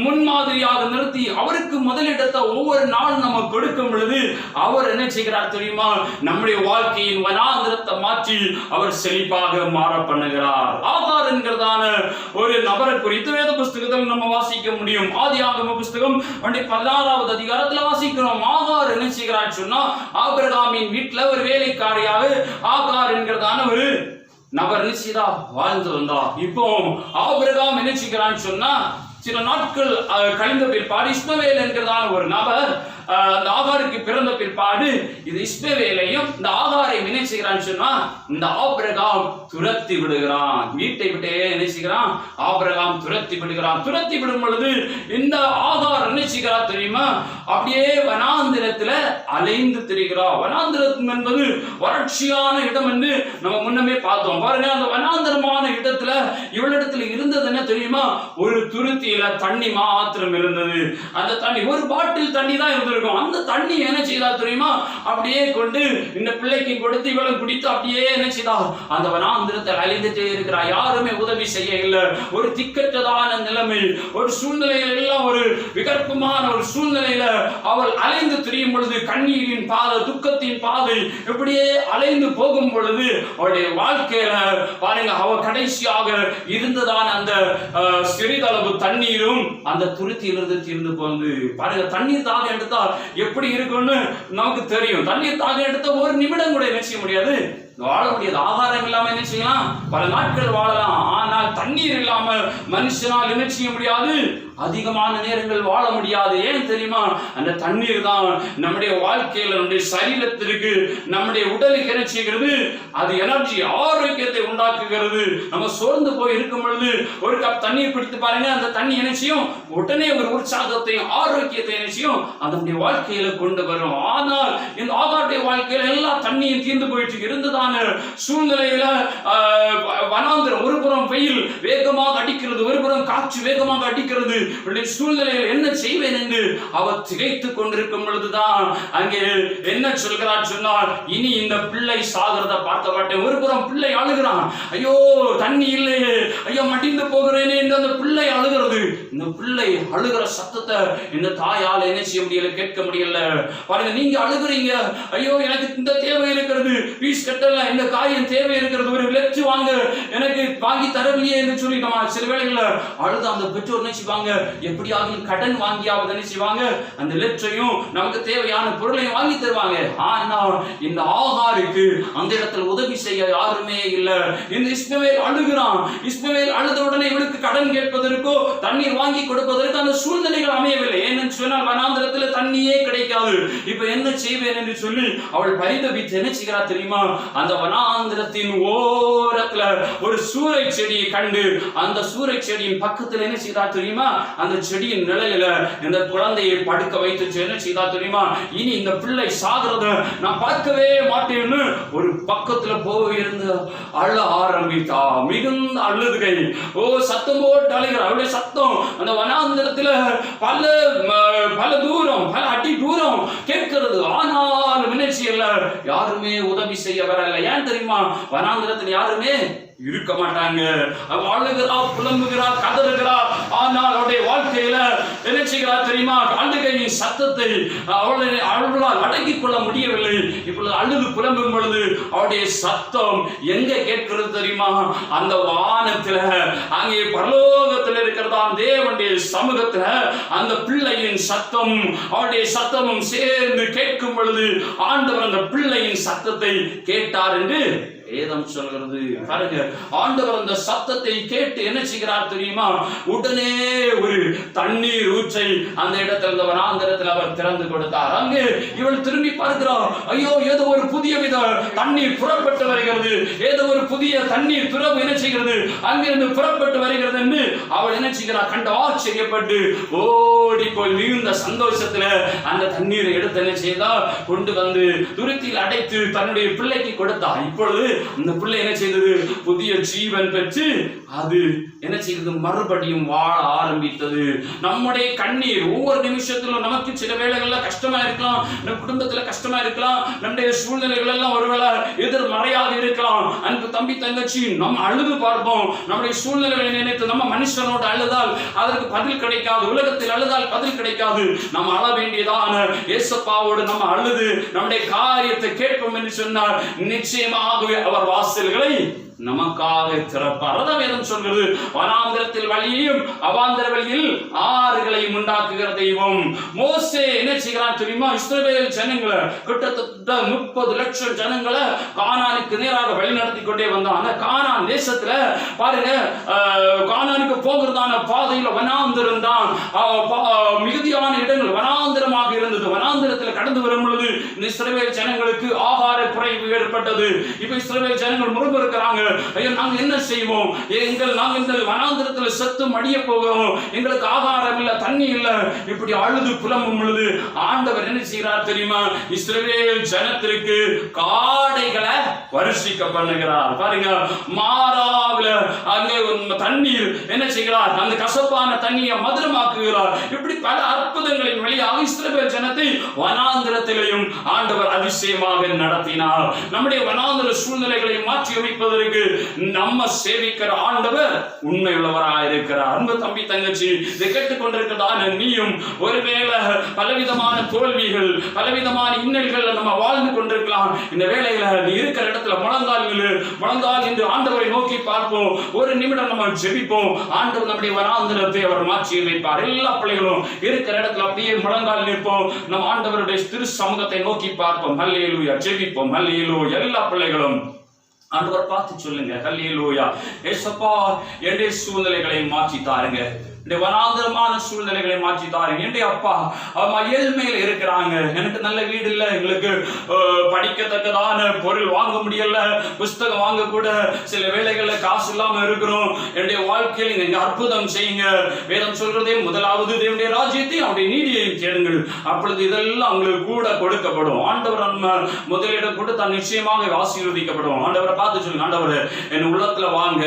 முன்மாதிரியாக நிறுத்தி அவருக்கு முதலிடத்தை ஒவ்வொரு நாளும் நம்ம கொடுக்கும் பொழுது அவர் என்ன செய்கிறார் தெரியுமா, நம்முடைய வாழ்க்கையின் வனாந்திரத்தை மாற்றி அவர் செழிப்பாக மாற பண்ணுகிறார். ஆகார் என்கிறதான ஒரு நபரை குறித்து வேத புஸ்தகத்தில் நம்ம வாசிக்க முடியும். ஆதியாகம புஸ்தகம் 16வது அதிகாரத்தில் வாசிக்கிறோம். ஆகார் என்ன செய்கிறார் சொன்னா, ஆபிரகாமின் வீட்டில் ஒரு வேலைக்காரியாக ஆகார் என்கிறதான ஒரு நபர் நிச்சயதா வாழ்ந்து வந்தா. இப்போ ஆபிரகாம் என்ன செய்கிறான்னு சொன்னா, சில நாட்கள் கழிந்த பிற்பாடு இஸ்மவேல் என்கிறதான ஒரு நபர் அந்த ஆகாருக்கு பிறந்த பிற்பாடு இது இஸ்மவேலையும் இந்த ஆகாரை என்ன செய்கிறான்னு சொன்னா, இந்த ஆபிரகாம் துரத்தி விடுகிறான். வீட்டை விட்டே என்ன செய்கிறான், ஆபிரகாம் துரத்தி விடுகிறான். துரத்தி விடும் பொழுது இந்த ஆகார் என்ன செய்கிறார் தெரியுமா, அப்படியே வனாந்திரத்துல அலைந்து திரிகிறார். வனாந்திரம் என்பது வறட்சியான இடம் என்று நம்ம முன்னமே பார்த்தோம். பாருங்க, அந்த வனாந்திரமான இடத்துல இவளிடத்துல இருந்தது என்ன தெரியுமா, ஒரு துருத்தியில தண்ணி மாத்திரம் இருந்தது. அந்த தண்ணி ஒரு பாட்டில் தண்ணி தான் இருந்திருக்கும். அந்த தண்ணி என்ன செய்தா தெரியுமா, அப்படியே கொண்டு இந்த பிள்ளைக்கு கொடுத்து இவளும் குடித்து அப்படியே என்ன செய்தா, அந்த வனாந்திரத்தில் அலைந்துட்டே இருக்கிறார். யாருமே உதவி செய்ய இல்லை. ஒரு திக்கற்றதான நிலைமை, ஒரு சூழ்நிலையில எல்லாம் ஒரு விகற்பமான ஒரு சூழ்நிலையில அவள் அலைந்து திரியும் பொழுது, கண்ணீரின் பாதை, துக்கத்தின் பாதை இப்படியே அலைந்து போகும் பொழுது அவளுடைய வாழ்க்கையில பாருங்க, அவள் கடைசியாக இருந்ததான அந்த சிறிதளவு தண்ணீரும் அந்த துருத்தியிலிருந்து தீர்ந்து போந்து. பாருங்க, தண்ணீர் தாக எடுத்தா எப்படி இருக்கும்னு நமக்கு தெரியும். தண்ணீர் தாக எடுத்த ஒரு நிமிடம் கூட என்ன செய்ய முடியாது, வாழ முடியாது. ஆகாரம் இல்லாம என்ன செய்யலாம், பல நாட்கள் வாழலாம். ஆனால் தண்ணீர் இல்லாம மனுஷனால் என்ன செய்ய முடியாது, அதிகமான நேரங்கள் வாழ முடியாது. ஏன் தெரியுமா, அந்த தண்ணீர் தான் நம்முடைய வாழ்க்கையில, நம்முடைய சரீரத்திற்கு, நம்முடைய உடலுக்கு என்ன செய்கிறது, அது எனர்ஜி, ஆரோக்கியத்தை உண்டாக்குகிறது. நம்ம சோர்ந்து போய் இருக்கும் பொழுது ஒரு கப் தண்ணீர் குடித்து பாருங்க, அந்த தண்ணி என்ன செய்யும், உடனே ஒரு உற்சாகத்தையும் ஆரோக்கியத்தை என்ன செய்யும், அதனுடைய வாழ்க்கையில கொண்டு வரும். ஆனால் இந்த ஆகாருடைய வாழ்க்கையில எல்லா தண்ணியும் தீர்ந்து போயிட்டு இருந்ததான சூழ்நிலையில வனாந்திரம், ஒரு புறம் வெயில் வேகமாக அடிக்கிறது, ஒரு புறம் காற்று வேகமாக அடிக்கிறது. சூழ்நிலையில் என்ன செய்வேன் என்று அவர் திகைத்துக் கொண்டிருக்கும் பொழுதுதான் அங்கே என்ன சொல்கிறார் சொன்னால், இனி இந்த பிள்ளை சாகிறத பார்க்க மாட்டேன். ஒரு புறம் பிள்ளை அழுகிறான், ஐயோ தண்ணி இல்லையே, ஐயோ மடிந்து போகிறேனே என்று அந்த பிள்ளை அழுகிறது. இந்த பிள்ளை அழுகிற சத்தத்தை இந்த தாயால் என்ன செய்ய முடியல, கேட்க முடியல. பாருங்க, நீங்க அழுகுறீங்க, ஐயோ எனக்கு இந்த தேவை இருக்கிறது, பீஸ் கட்டல, வேளைகள்ல இந்த காரியம் தேவை இருக்கிறது, ஒரு லெட்ரு வாங்க எனக்கு வாங்கி தரலையே என்று சொல்லி நம்ம சில வேளைகள்ல அழுது அந்த பெற்றோர் என்ன செய்வாங்க, எப்படியாவது கடன் வாங்கியாவது என்ன செய்வாங்க, அந்த லெட்டரையும் நமக்கு தேவையான பொருளையும் வாங்கி தருவாங்க. ஆனா இந்த ஆகாருக்கு அந்த இடத்துல உதவி செய்ய யாருமே இல்ல. இந்த இஸ்மவேல் அழுகிறான். இஸ்மவேல் அழுத உடனே இவனுக்கு கடன் கேட்பதற்கோ தண்ணீர் வாங்கி கொடுப்பதற்கு அந்த சூழ்நிலைகள் அமையவில்லை. ஏன்னு சொன்னால் வனாந்திரத்தில் தண்ணியே கிடைக்காது. இப்ப என்ன செய்வேன் என்று சொல்லி அவள் பரிதபித்து என்ன செய்கிறா தெரியுமா, அந்த வனாந்திரத்தின் ஓரத்துல ஒரு சூறை செடியை கண்டு அந்த சூறை செடியின் பக்கத்தில் என்ன செய்தா தெரியுமா, அந்த செடியின் நிழலில இந்த குழந்தையை படுக்க வைத்து என்ன செய்தா தெரியுமா, இனி இந்த பிள்ளை சாகிறத நான் பார்க்கவே மாட்டேன்னு ஒரு பக்கத்துல போய் இருந்து அழ ஆரம்பித்தா. மிகுந்த அழுதுகை, ஓ சத்தம் போட்டு அழுகிற அவருடைய சத்தம் அந்த வனாந்திரத்துல பல தூரம், பல அடி தூரம் கேட்கிறது. ஆனாலும் நினைச்சு இல்ல, யாருமே உதவி செய்ய வரல. ஏன் தெரியுமா, வனாந்திரத்தில் யாருமே இருக்க மாட்டாங்க. அவ அழுகிறா, புலம்புகிறா, கதறுகிறா. ஆனால் அவருடைய வாழ்க்கையில என்ன செய்கிறா தெரியுமா, அழுகையின் சத்தத்தை அவளால் அடக்கிக் கொள்ள முடியவில்லை. இப்பொழுது அழுது புலம்பும் பொழுது அவருடைய சத்தம் எங்க கேட்கிறது தெரியுமா, அந்த வானத்துல, அங்கே பரலோகத்தில் இருக்கிறதா தேவனுடைய சமூகத்துல அந்த பிள்ளையின் சத்தம் அவருடைய சத்தமும் சேர்ந்து கேட்கும் பொழுது ஆண்டவர் அந்த பிள்ளையின் சத்தத்தை கேட்டார் என்று வேதம் சொல்கிறது. பாருங்க, ஆண்டவர் அந்த சத்தத்தை கேட்டு என்ன செய்கிறார் தெரியுமா, உடனே ஒரு தண்ணீர் ஊற்றை அந்த இடத்துல இந்த வனாந்திரத்தில் அவர் திறந்து கொடுத்தார். அங்கே இவள் திரும்பி பார்க்கிறார். ஐயோ, ஏதோ ஒரு புதிய வித தண்ணீர் புறப்பட்டு வருகிறது, ஏதோ ஒரு புதிய தண்ணீர் துறவு என்ன செய்கிறது அங்கிருந்து புறப்பட்டு வருகிறது என்று அவள் என்ன செய்கிறார், கண்டு ஆச்சரியப்பட்டு ஓடி போய் மிகுந்த சந்தோஷத்துல அந்த தண்ணீரை எடுத்து என்ன செய்தா, கொண்டு வந்து துருத்தியில் அடைத்து தன்னுடைய பிள்ளைக்கு கொடுத்தார். இப்பொழுது அந்த பிள்ளை என்ன செய்தது, புதிய ஜீவன் பெற்று அது என்ன செய்தது, மறுபடியும் வாழ ஆரம்பித்தது. நம்முடைய கண்ணீர் ஒவ்வொரு நிமிஷத்திலும் நமக்கு சில வேளைகள்ல கஷ்டமா இருக்கலாம், நம்ம குடும்பத்துல கஷ்டமா இருக்கலாம், நம்முடைய சூழ்நிலைகள் எல்லாம் ஒருவேளை எதிர்மறையாக இருக்கலாம். அன்பு தம்பி தங்கச்சி, நம்ம அழுது பார்ப்போம். நம்முடைய சூழ்நிலைகளை நினைத்து நம்ம மனுஷனோடு அழுதால் அதற்கு பதில் கிடைக்காது, உலகத்தில் அழுதால் பதில் கிடைக்காது. நம்ம அழ வேண்டியதான ஏசப்பாவோடு நம்ம அழுது நம்முடைய காரியத்தை கேட்போம் என்று சொன்னார், நிச்சயமாகவே அவர் வாசல்களை நமக்காக திறப்பார். அதான் வேதம் சொல்கிறது, வனாந்திரத்தில் வழியையும் அவாந்தர வழியில் ஆறுகளையும் உண்டாக்குகிற தெய்வம். மோசே என்ன செய்கிறான் தெரியுமா, இஸ்ரவேல் ஜனங்களை கிட்டத்தட்ட 30 லட்சம் ஜனங்களை கானானுக்கு நேராக வழி நடத்தி கொண்டே வந்தான். அந்த கானான் தேசத்துல பாருங்க, கானானுக்கு போகிறதான பாதையில வனாந்திரம் தான், மிகுதியான இடங்கள் வனாந்திரமாக இருந்தது. வனாந்திரத்தில் கடந்து வரும் பொழுது இந்த இஸ்ரவேல் ஜனங்களுக்கு ஆகார குறைவு ஏற்பட்டது. இப்ப இஸ்ரவேல் ஜனங்கள் முறுமுறுக்கிறாங்க, ஐயோ நாங்க என்ன செய்வோம், நாங்க இந்த வனாந்திரத்தில் செத்து மடிய போகிறோம், எங்களுக்கு ஆகாரம் இல்ல, தண்ணி இல்ல. இப்படி அழுது புலம்பும் பொழுது ஆண்டவர் என்ன செய்கிறார் தெரியுமா, இஸ்ரவேல் ஜனத்திற்கு காடைகளை வருஷிக்க பண்ணுகிறார். பாருங்க, மாறாவில அங்கே தண்ணீர் என்ன செய்கிறார், அந்த கசப்பான தண்ணியை மதுரமாக்குகிறார். இப்படி பல அற்புதங்களின் வழியாக இஸ்ரவேல் ஜனத்தை வனாந்திரத்திலையும் ஆண்டவர் அதிசயமாக நடத்தினார். நம்முடைய வனாந்திர சூழ்நிலைகளை மாற்றி அமைப்பதற்கு நம்ம சேவிக்கிற ஆண்டவர் உண்மை உள்ளவராயிருக்கிறார். அன்பு தம்பி தங்கச்சி, இதை கேட்டுக்கொண்டிருக்கிறதான நீயும் ஒருவேளை பலவிதமான தோல்விகள், பலவிதமான இன்னல்கள் நம்ம வாழ்ந்து கொண்டிருக்கலாம். இந்த வேளையில நீ இருக்கிற இடத்துல முழங்கால் என்று ஆண்டவரை நோக்கி பார்ப்போம். ஒரு நிமிடம் நம்ம ஜெபிப்போம். ஆண்டவர் நம்முடைய வனாந்திரத்தை அவர் மாற்றி வைப்பார். எல்லா பிள்ளைகளும் இருக்கிற இடத்துல அப்படியே முழங்கால் நிற்போம். நம் ஆண்டவருடைய திரு சமூகத்தை நோக்கி பார்ப்போம். ஹல்லேலூயா, ஜெபிப்போம். ஹல்லேலூயா. எல்லா பிள்ளைகளும் ஆண்டவர் பார்த்து சொல்லுங்க, ஹல்லேலூயா. ஏசப்பா, என்னுடைய சூழ்நிலைகளை மாற்றி தாருங்க, வனாந்திரமான சூழ்நிலைகளை மாற்றி தாருங்க. என்னுடைய அப்பா அம்மா ஏழ்மையில் இருக்கிறாங்க, எனக்கு நல்ல வீடு இல்லை, எங்களுக்கு படிக்கத்தக்கதான பொருள் வாங்க முடியல, புஸ்தகம் வாங்க கூட சில வேளைகள்ல காசு இல்லாம இருக்கிறோம். என்னுடைய வாழ்க்கையில் நீங்க அற்புதம் செய்யுங்க. வேதம் சொல்றதே, முதலாவது தேவனுடைய ராஜ்யத்தை அவருடைய நீதியையும் கேளுங்கள், அப்பொழுது இதெல்லாம் உங்களுக்கு கூட கொடுக்கப்படும். ஆண்டவர் நம்ம முதலிடம் கொடுத்தா நிச்சயமாக ஆசீர்வதிக்கப்படும். ஆண்டவரை பார்த்து சொல்லுங்க, ஆண்டவர் என் உள்ளத்துல வாங்க,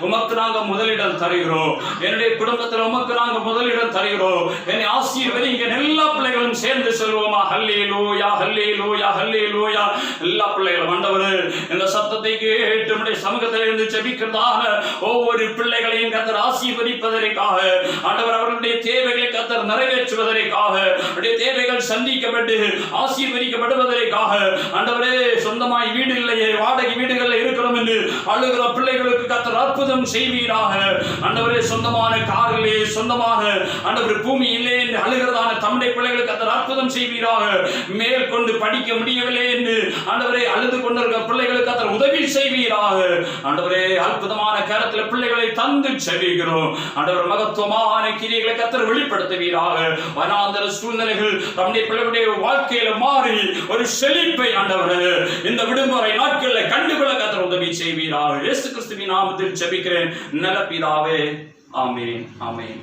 உமக்கு நாங்க முதலிடம் தருகிறோம். என்னுடைய குடும்பத்துல உமக்கு நாங்க முதலிடம் தருகிறோம். என்னை ஆசீர்வதிங்க. எல்லா பிள்ளைகளும் சேர்ந்து செல்வோமா? ஹல்லேலூயா, ஹல்லேலூயா, ஹல்லேலூயா. எல்லா பிள்ளைகளும் ஆண்டவரே இந்த சத்தத்தை கேட்டு நம்முடைய சமூகத்தில் இருந்து ஜெபிக்கிறதாக ஒவ்வொரு பிள்ளைகளையும் கர்த்தர் ஆசீர்வதிப்பதற்காக, ஆண்டவர் அவர்களுடைய தேவைகளை கர்த்தர் நிறைவேற்றுவதற்காக, அவருடைய தேவைகள் சந்திக்கப்பட்டு ஆசீர்வதிக்கப்படுவதற்காக, ஆண்டவரே சொந்தமாய் வீடு இல்லையே, வாடகை வீடுகளில் இருக்கிறோம் என்று அழுகிற பிள்ளைகளுக்கு கர்த்தர் அற்புதம் செய்வீராக. ஆண்டவரே சொந்தமான கார்களே, சொந்தமாக ஆண்டவர் பூமி இல்லை என்று அழுகிறதான தம்முடைய பிள்ளைகளுக்கு கர்த்தர் அற்புதம் செய்வீராக. மேல் கொண்டு படிக்க முடியவில்லை என்று ஆண்டவரே அழுது கொண்டிருக்கிற பிள்ளைகளுக்கு கர்த்தர் உதவி செய்வீராக. ஆண்டவரே அற்புதமான கரத்தில் பிள்ளைகளை தந்து செவிக்கிறோம். ஆண்டவர் மகத்துவமான கிரியைகளை கர்த்தர் வெளிப்படுத்துவீராக. வனாந்தர சூழ்நிலைகள் நம்முடைய பிள்ளைகளுடைய வாழ்க்கையில மாறி ஒரு செழிப்பை ஆண்டவரே இந்த விடுமுறை நாட்களில் கண்டுகொள்ள கர்த்தர் உதவி செய்வீராக. இயேசு கிறிஸ்துவின் நாமத்தில் ஜெபிக்கிறேன் நல்ல பிதாவே. ஆமென், ஆமென்.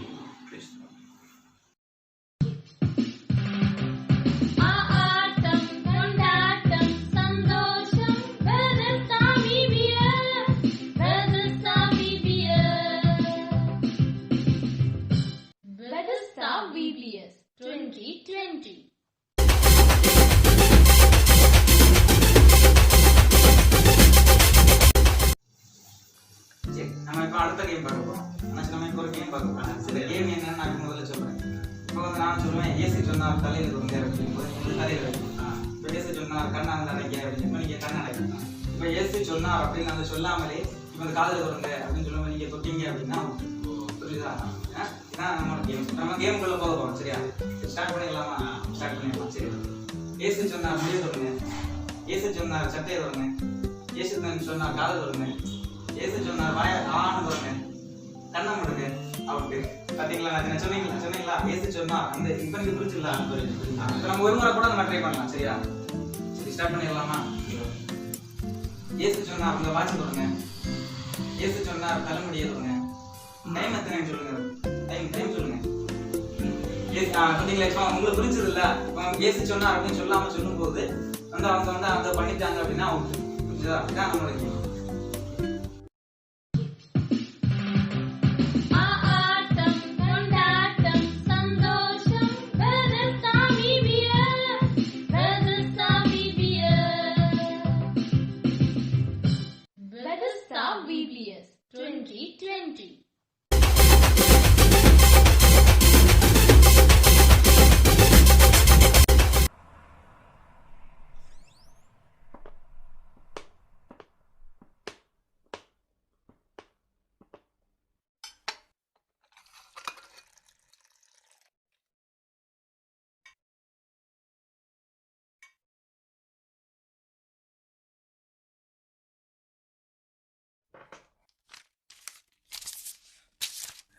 ஆட்டம் கொண்டாட்டம் சந்தோஷம் பெருசா விபியர் பெருசா விபியர் பெருசா விபியர் 2020. சரி, நம்ம இப்போ அடுத்த கேம் பார்க்க போறோம். ஆனா நம்ம இப்போ ஒரு கேம் பார்க்க போறோம். இந்த கேம் என்னன்னு நான் முதல்ல சொல்றேன். இப்போ வந்து நான் சொல்லுவேன் ஏசி சொன்னார் தலையில் இருங்க அப்படின்னு போது தலையில் வைக்கணும். இப்போ ஏசி சொன்னார் கண்ணாங்க அடைக்க அப்படின்னு நீங்க கண்ணை அடைக்கணும். இப்போ ஏசி சொன்னார் அப்படின்னு அந்த சொல்லாமலே இப்போ அந்த காதல் வருங்க அப்படின்னு சொல்லுவோம். நீங்க தொட்டீங்க அப்படின்னா புரியுதா? இதான் நம்மளோட கேம். நம்ம கேமுக்குள்ள போக போறோம். சரியா? ஸ்டார்ட் பண்ணிடலாமா? ஸ்டார்ட் பண்ணிடலாம். சரி. ஏசி சொன்னார் முடிய தொடுங்க. ஏசி சொன்னார் சட்டையை தொடுங்க. ஏசி சொன்னார் காதல் வருங்க. ஏசு சொன்னார் வாய ஆணு பாருங்க, கண்ணை முடுங்க அவுட்டு. பாத்தீங்களா? நான் சொன்னீங்களா ஏசு சொன்னா அந்த இப்ப நீங்க புரிஞ்சுங்களா? இப்ப நம்ம ஒரு முறை கூட நம்ம ட்ரை பண்ணலாம். சரியா? சரி, ஸ்டார்ட் பண்ணிடலாமா? ஏசு சொன்னா உங்க வாட்ச் பாருங்க. ஏசு சொன்னா தலைமுடியை பாருங்க. டைம் எத்தனை சொல்லுங்க? டைம் சொல்லுங்க. பாத்தீங்களா? இப்ப உங்களுக்கு புரிஞ்சது இல்ல? ஏசு சொன்னா அப்படின்னு சொல்லாம சொல்லும் போது அவங்க வந்து அதை பண்ணிட்டாங்க அப்படின்னா அவுட்டு. புரிஞ்சுதா? இதான் நம்மளுக்கு VBS 2020.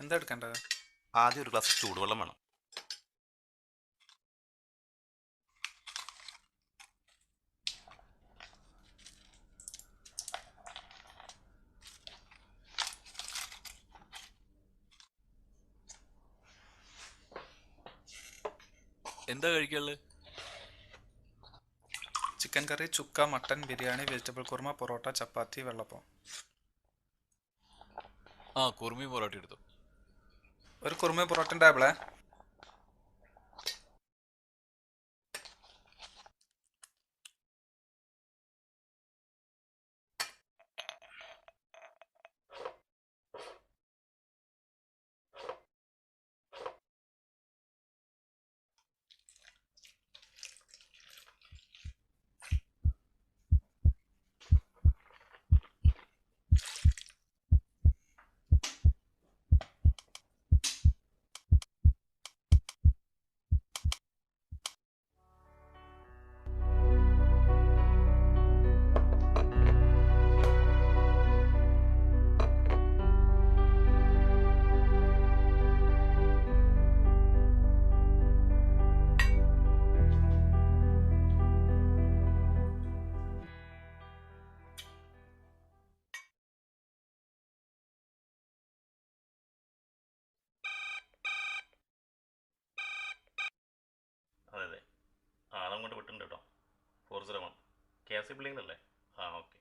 എന്താ എടുക്കേണ്ടത്? ആദ്യം ഒരു ഗ്ലാസ് ചൂടുവെള്ളം വേണം. എന്താ കഴിക്കാനുള്ളത്? ചിക്കൻ കറി, ചുക്ക, മട്ടൻ ബിരിയാണി, വെജിറ്റബിൾ കുർമ, പൊറോട്ട, ചപ്പാത്തി, വെള്ളപ്പം. ആ കുറുമയും പൊറോട്ട എടുത്തു. ഒരു കുറുമയും പൊറോട്ടയും ടേബിളേ. അതെ അതെ, അതങ്ങോട്ട് വിട്ടുണ്ട് കേട്ടോ. 401 KFC ബിൽഡിംഗ് അല്ലേ? ആ ഓക്കെ.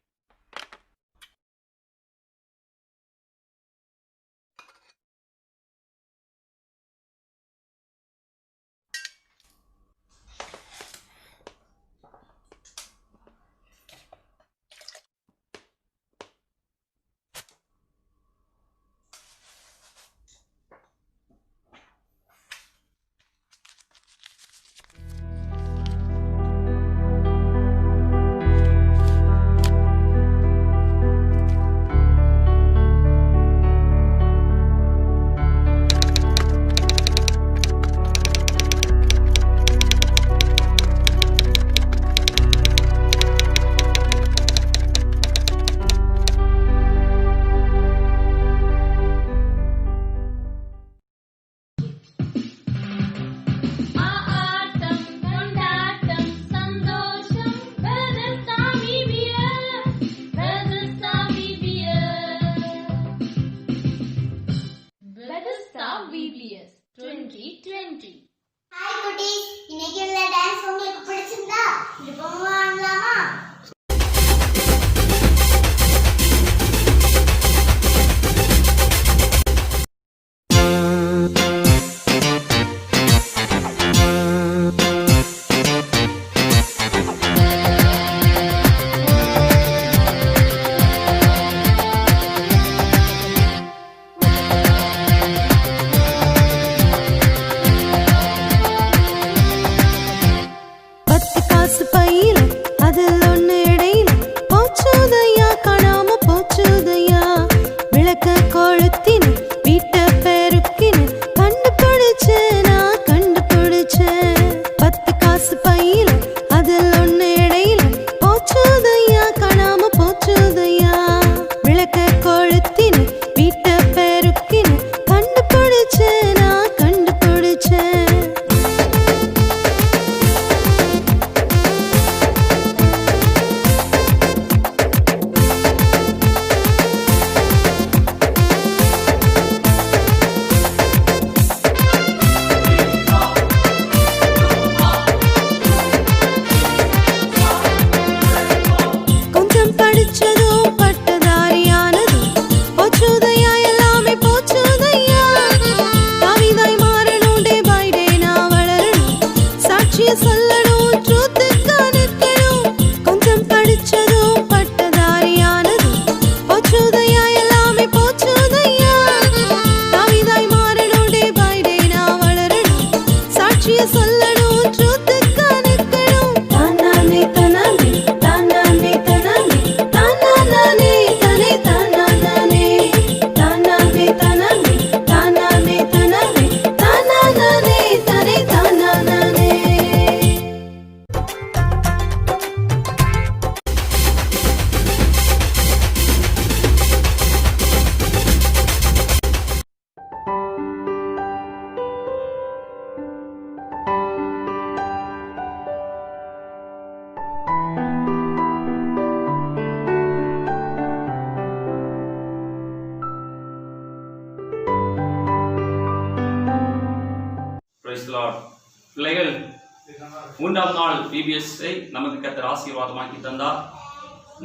3ஆம் நாள் VBSஐ நமக்கு கர்த்தர் ஆசீர்வாதமாக்கி தந்தார்.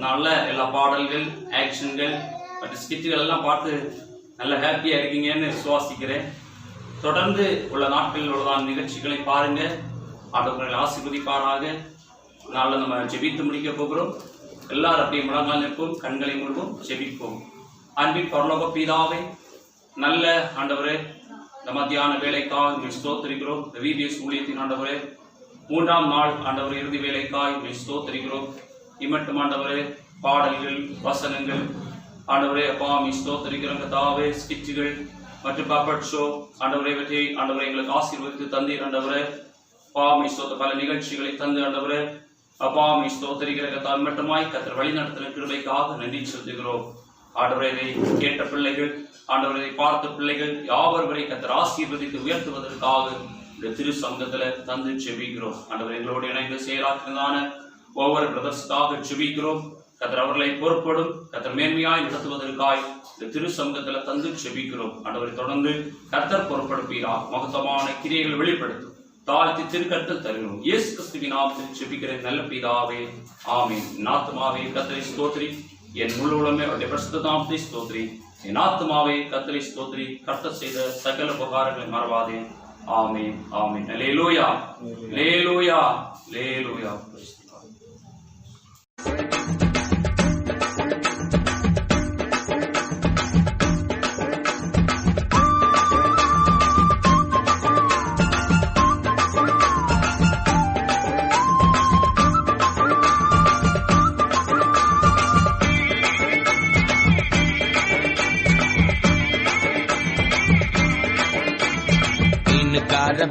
நல்ல எல்லா பாடல்கள், ஆக்ஷன்கள் மற்றும் ஸ்கிட்டுகள் எல்லாம் பார்த்து நல்ல ஹாப்பியாக இருக்கீங்கன்னு விசுவாசிக்கிறேன். தொடர்ந்து உள்ள நாட்களில் உள்ள நிகழ்ச்சிகளை பாருங்க. ஆண்டவர்களை ஆசீர்வதிப்பாராக. நாளில் நம்ம ஜெபித்து முடிக்க போகிறோம். எல்லாரும் அப்படியே முழங்கால் நிற்போம், கண்களை மூடுவோம், ஜெபிப்போம். அன்பின் பரலோக பிதாவே, நல்ல ஆண்டவரே, இந்த மத்தியான வேலைக்காக ஸ்தோத்திரிக்கிறோம். VBS ஊழியத்தின் ஆண்டவரே 3ஆம் நாள் ஆண்டவரே இறுதி வேலைக்காய் ஸ்தோத்திரிக்கிறோம். இம்மட்டும் ஆண்டவரே பாடல்கள், வசனங்கள் ஆண்டவரே அப்பா ஸ்தோத்திரிக்கிறோம். கர்த்தாவே ஸ்கிட்சுகள் மற்றும் பப்பட் ஷோ ஆண்டவரை பற்றி ஆண்டவரை எங்களுக்கு ஆசீர்வதித்து தந்தீர். ஆண்டவரே அப்பா ஸ்தோத்திர பல நிகழ்ச்சிகளை தந்து ஆண்டவரே அப்பா ஸ்தோத்திரிக்கிற கர்த்தா மட்டுமாய் கர்த்தர் வழிநடத்தின கிருபைக்காக நன்றி செலுத்துகிறோம். ஆண்டவரை இதை கேட்ட பிள்ளைகள், ஆண்டவரை பார்த்த பிள்ளைகள் யாவரை கர்த்தர் ஆசீர்வதித்து உயர்த்துவதற்காக இந்த திரு சங்கத்துல தந்து ஜெபிக்கிறோம். ஆண்டவர் எங்களோடு இணைந்து செயலாற்றினதான ஒவ்வொரு பிரதர்ஸ்க்காக ஜெபிக்கிறோம். கர்த்தர் அவர்களை பொறுப்படும் கர்த்தர் மேன்மையாய் நடத்துவதற்காய் இந்த திரு சங்கத்துல தந்து ஜெபிக்கிறோம். ஆண்டவரை தொடர்ந்து கர்த்தர் பொறுப்படுப்பீரா மகத்தமான கிரியைகளை வெளிப்படுத்தும் தாழ்த்தி திருக்கட்டல் தருகிறோம். இயேசு கிறிஸ்துவின் நாமத்தில் ஜெபிக்கிற நல்ல பிதாவே, ஆமென். என் ஆத்துமாவே கர்த்தரை ஸ்தோத்திரி, என் முழு உலகமே அவருடைய பரிசுத்த நாமத்தை ஸ்தோத்திரி. என் ஆத்துமாவே கர்த்தரை ஸ்தோத்திரி, கர்த்தர் செய்த சகல உபகாரங்களை மறவாதே. ஆமென், ஆமென். அல்லேலூயா, அல்லேலூயா, அல்லேலூயா.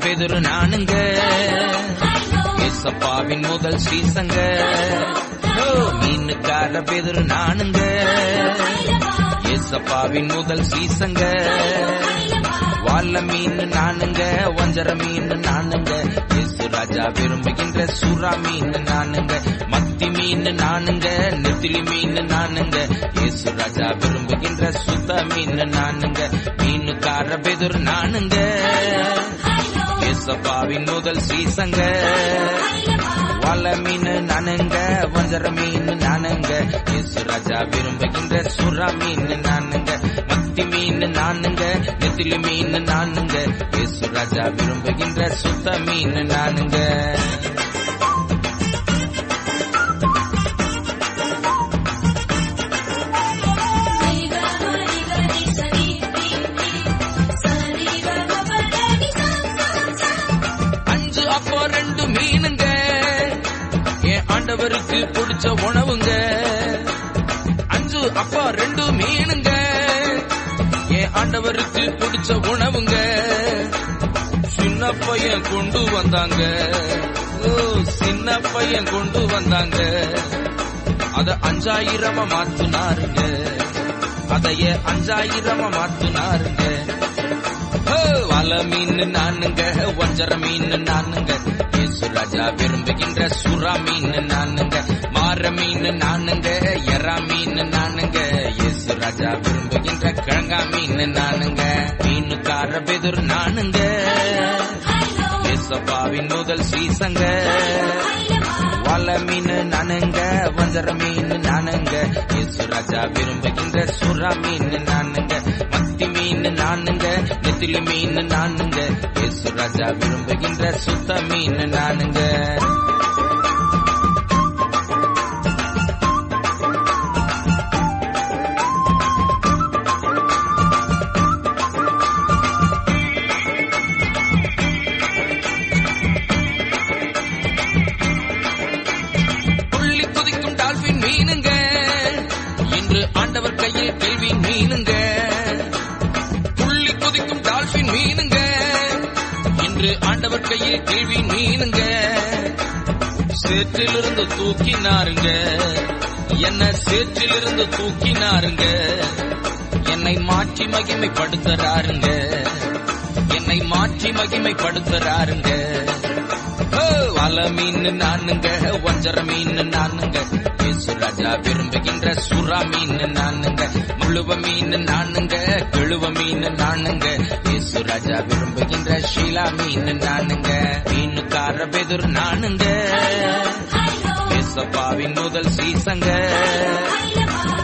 பெதுரு நானுங்க, ஏசப்பாவின் முதல் சீசங்க. மீனுக்கார பெதுரு நானுங்க, ஏசப்பாவின் முதல் சீசங்க. வாழ மீன் நானுங்க, வஞ்சர மீன் நானுங்க, இயேசு ராஜா விரும்புகின்ற சுறா மீன் நானுங்க. மத்தி மீன் நானுங்க, நெத்திலி மீன் நானுங்க, இயேசு ராஜா விரும்புகின்ற சுத்த மீன் நானுங்க. மீனுக்கார பெதுரு நானுங்க, ஏசப்பாவின் முதல் சீசங்க. வாழ மீன் நானுங்க, வஞ்சர மீன் நானுங்க, இயேசு ராஜா விரும்புகின்ற சுறா மீன் நானுங்க. மத்தி மீன் நானுங்க, நெத்திலி மீன் நானுங்க, இயேசு ராஜா விரும்புகின்ற சுத்த மீன் நானுங்க. ஆண்டவருக்கு பிடிச்ச உணவுங்க. 5 அப்பா 2 மீனுங்க, என் ஆண்டவருக்கு பிடிச்ச உணவுங்க. சின்ன பையன் கொண்டு வந்தாங்க, சின்ன பையன் கொண்டு வந்தாங்க. அத 5000 மாத்துனாருங்க, அதைய 5000 மாத்துனாருங்க. வாழ மீன் நானுங்க, வஞ்சர மீன் நானுங்க, இயேசு ராஜா விரும்புகின்ற சுறா மீன் நானுங்க. மாற மீன் நானுங்க, எறா மீன் நானுங்க, இயேசு ராஜா விரும்புகின்ற கிழங்கா மீன் நானுங்க. மீனுக்கார பெதுர் நானுங்க, ஏசப்பாவின் முதல் சீசங்க. வாழ மீன் நானுங்க, வஞ்சர மீன் நானுங்க, இயேசு ராஜா விரும்புகின்ற சுறா மீன் நானுங்க. மத்தி மீன் நானுங்க, நெத்திலி மீன் நானுங்க, இயேசு ராஜா விரும்புகின்ற சுத்த மீன் நானுங்க. புள்ளி குதிக்கும் டால்பின் மீனுங்க, இன்று ஆண்டவர் கையில் கேள்வி மீனுங்க. மீனுங்க, இன்று ஆண்டவர் கையில் கேள்வி மீனுங்க. சேற்றிலிருந்து தூக்கினாருங்க, என்ன சேற்றிலிருந்து தூக்கினாருங்க. என்னை மாற்றி மகிமைப்படுத்துறாருங்க, என்னை மாற்றி மகிமைப்படுத்துறாருங்க. வாழ மீன் நானுங்க, வஞ்சர மீன் நானுங்க, இயேசு ராஜா விரும்புகின்ற சுறா மீன் நானுங்க. முழுவ மீன் நானுங்க, கிழுவ மீன் நானுங்க, இயேசு ராஜா விரும்புகின்ற ஷீலா மீன் நானுங்க. மீனுக்கார மீனுக்கார பெதுர் நானுங்க ஏசப்பாவின் முதல் சீசங்க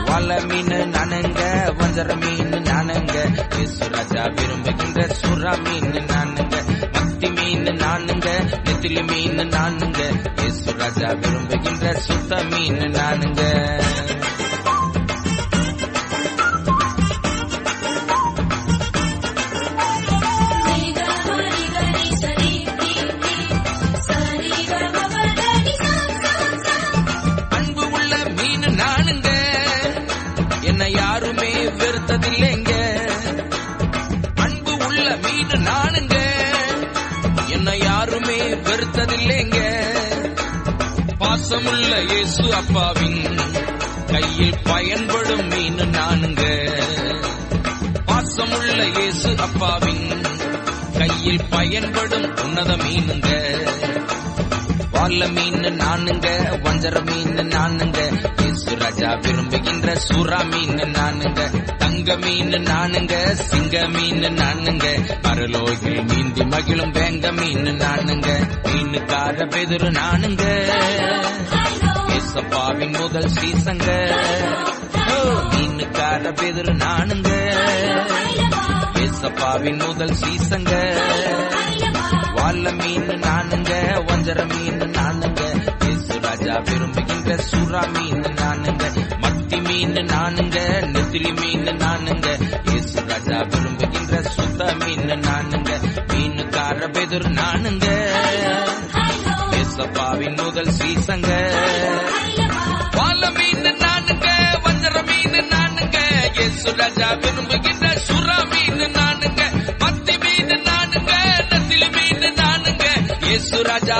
வல மீன் நானுங்க வஞ்சர மீன் நானுங்க இயேசு ராஜா விரும்புகின்ற சுறா மீன் நானுங்க மத்தி மீன் நானுங்க நெத்திலி மீன் நானுங்க இயேசு ராஜா விரும்புகின்ற சுத்த மீன் நானுங்க அன்பு உள்ள மீன் நானுங்க என்னை யாருமே வெறுத்ததில்லைங்க அன்பு உள்ள மீன் நானுங்க என்னை யாருமே வெறுத்ததில்லைங்க பாசமுள்ள இயேசு அப்பாவின் கையில் பயன்படும் மீன் நானுங்க பாசமுள்ள இயேசு அப்பாவின் கையில் பயன்படும் உன்னத மீனுங்க வால்ல மீன் நானுங்க வஞ்சர மீன் நானுங்க இயேசு ராஜா விரும்புகின்ற சுறா மீன் நானுங்க தங்க மீன் நானுங்க சிங்க மீன் நானுங்க பரலோகில் மீந்தி மகிழும் வேங்க மீன் நானுங்க மீனுக்கார பெதுரு நானுங்க ஏசப்பாவின் முதல் சீசங்க மீனுக்கார பெதுரு நானுங்க ஏசப்பாவின் முதல் சீசங்க வால்ல மீன் நானுங்க வஞ்சர மீன் நானுங்க இயேசு ராஜா விரும்புகின்ற சுறா மீன் நானுங்க மத்தி மீன் நானுங்க நெத்திலி மீன் நானுங்க இயேசு ராஜா விரும்புகின்ற சுத்த மீன் நானுங்க மீனுக்கார பெதுர் நானுங்க ஏசப்பாவின் முதல் சீசங்க வால்ல மீன் நானுங்க வஞ்சர மீன் நானுங்க இயேசு ராஜா விரும்புகின்ற சுறா மீன் நானுங்க மத்தி மீன் நானுங்க நெத்திலி மீன் நானுங்க இயேசு ராஜா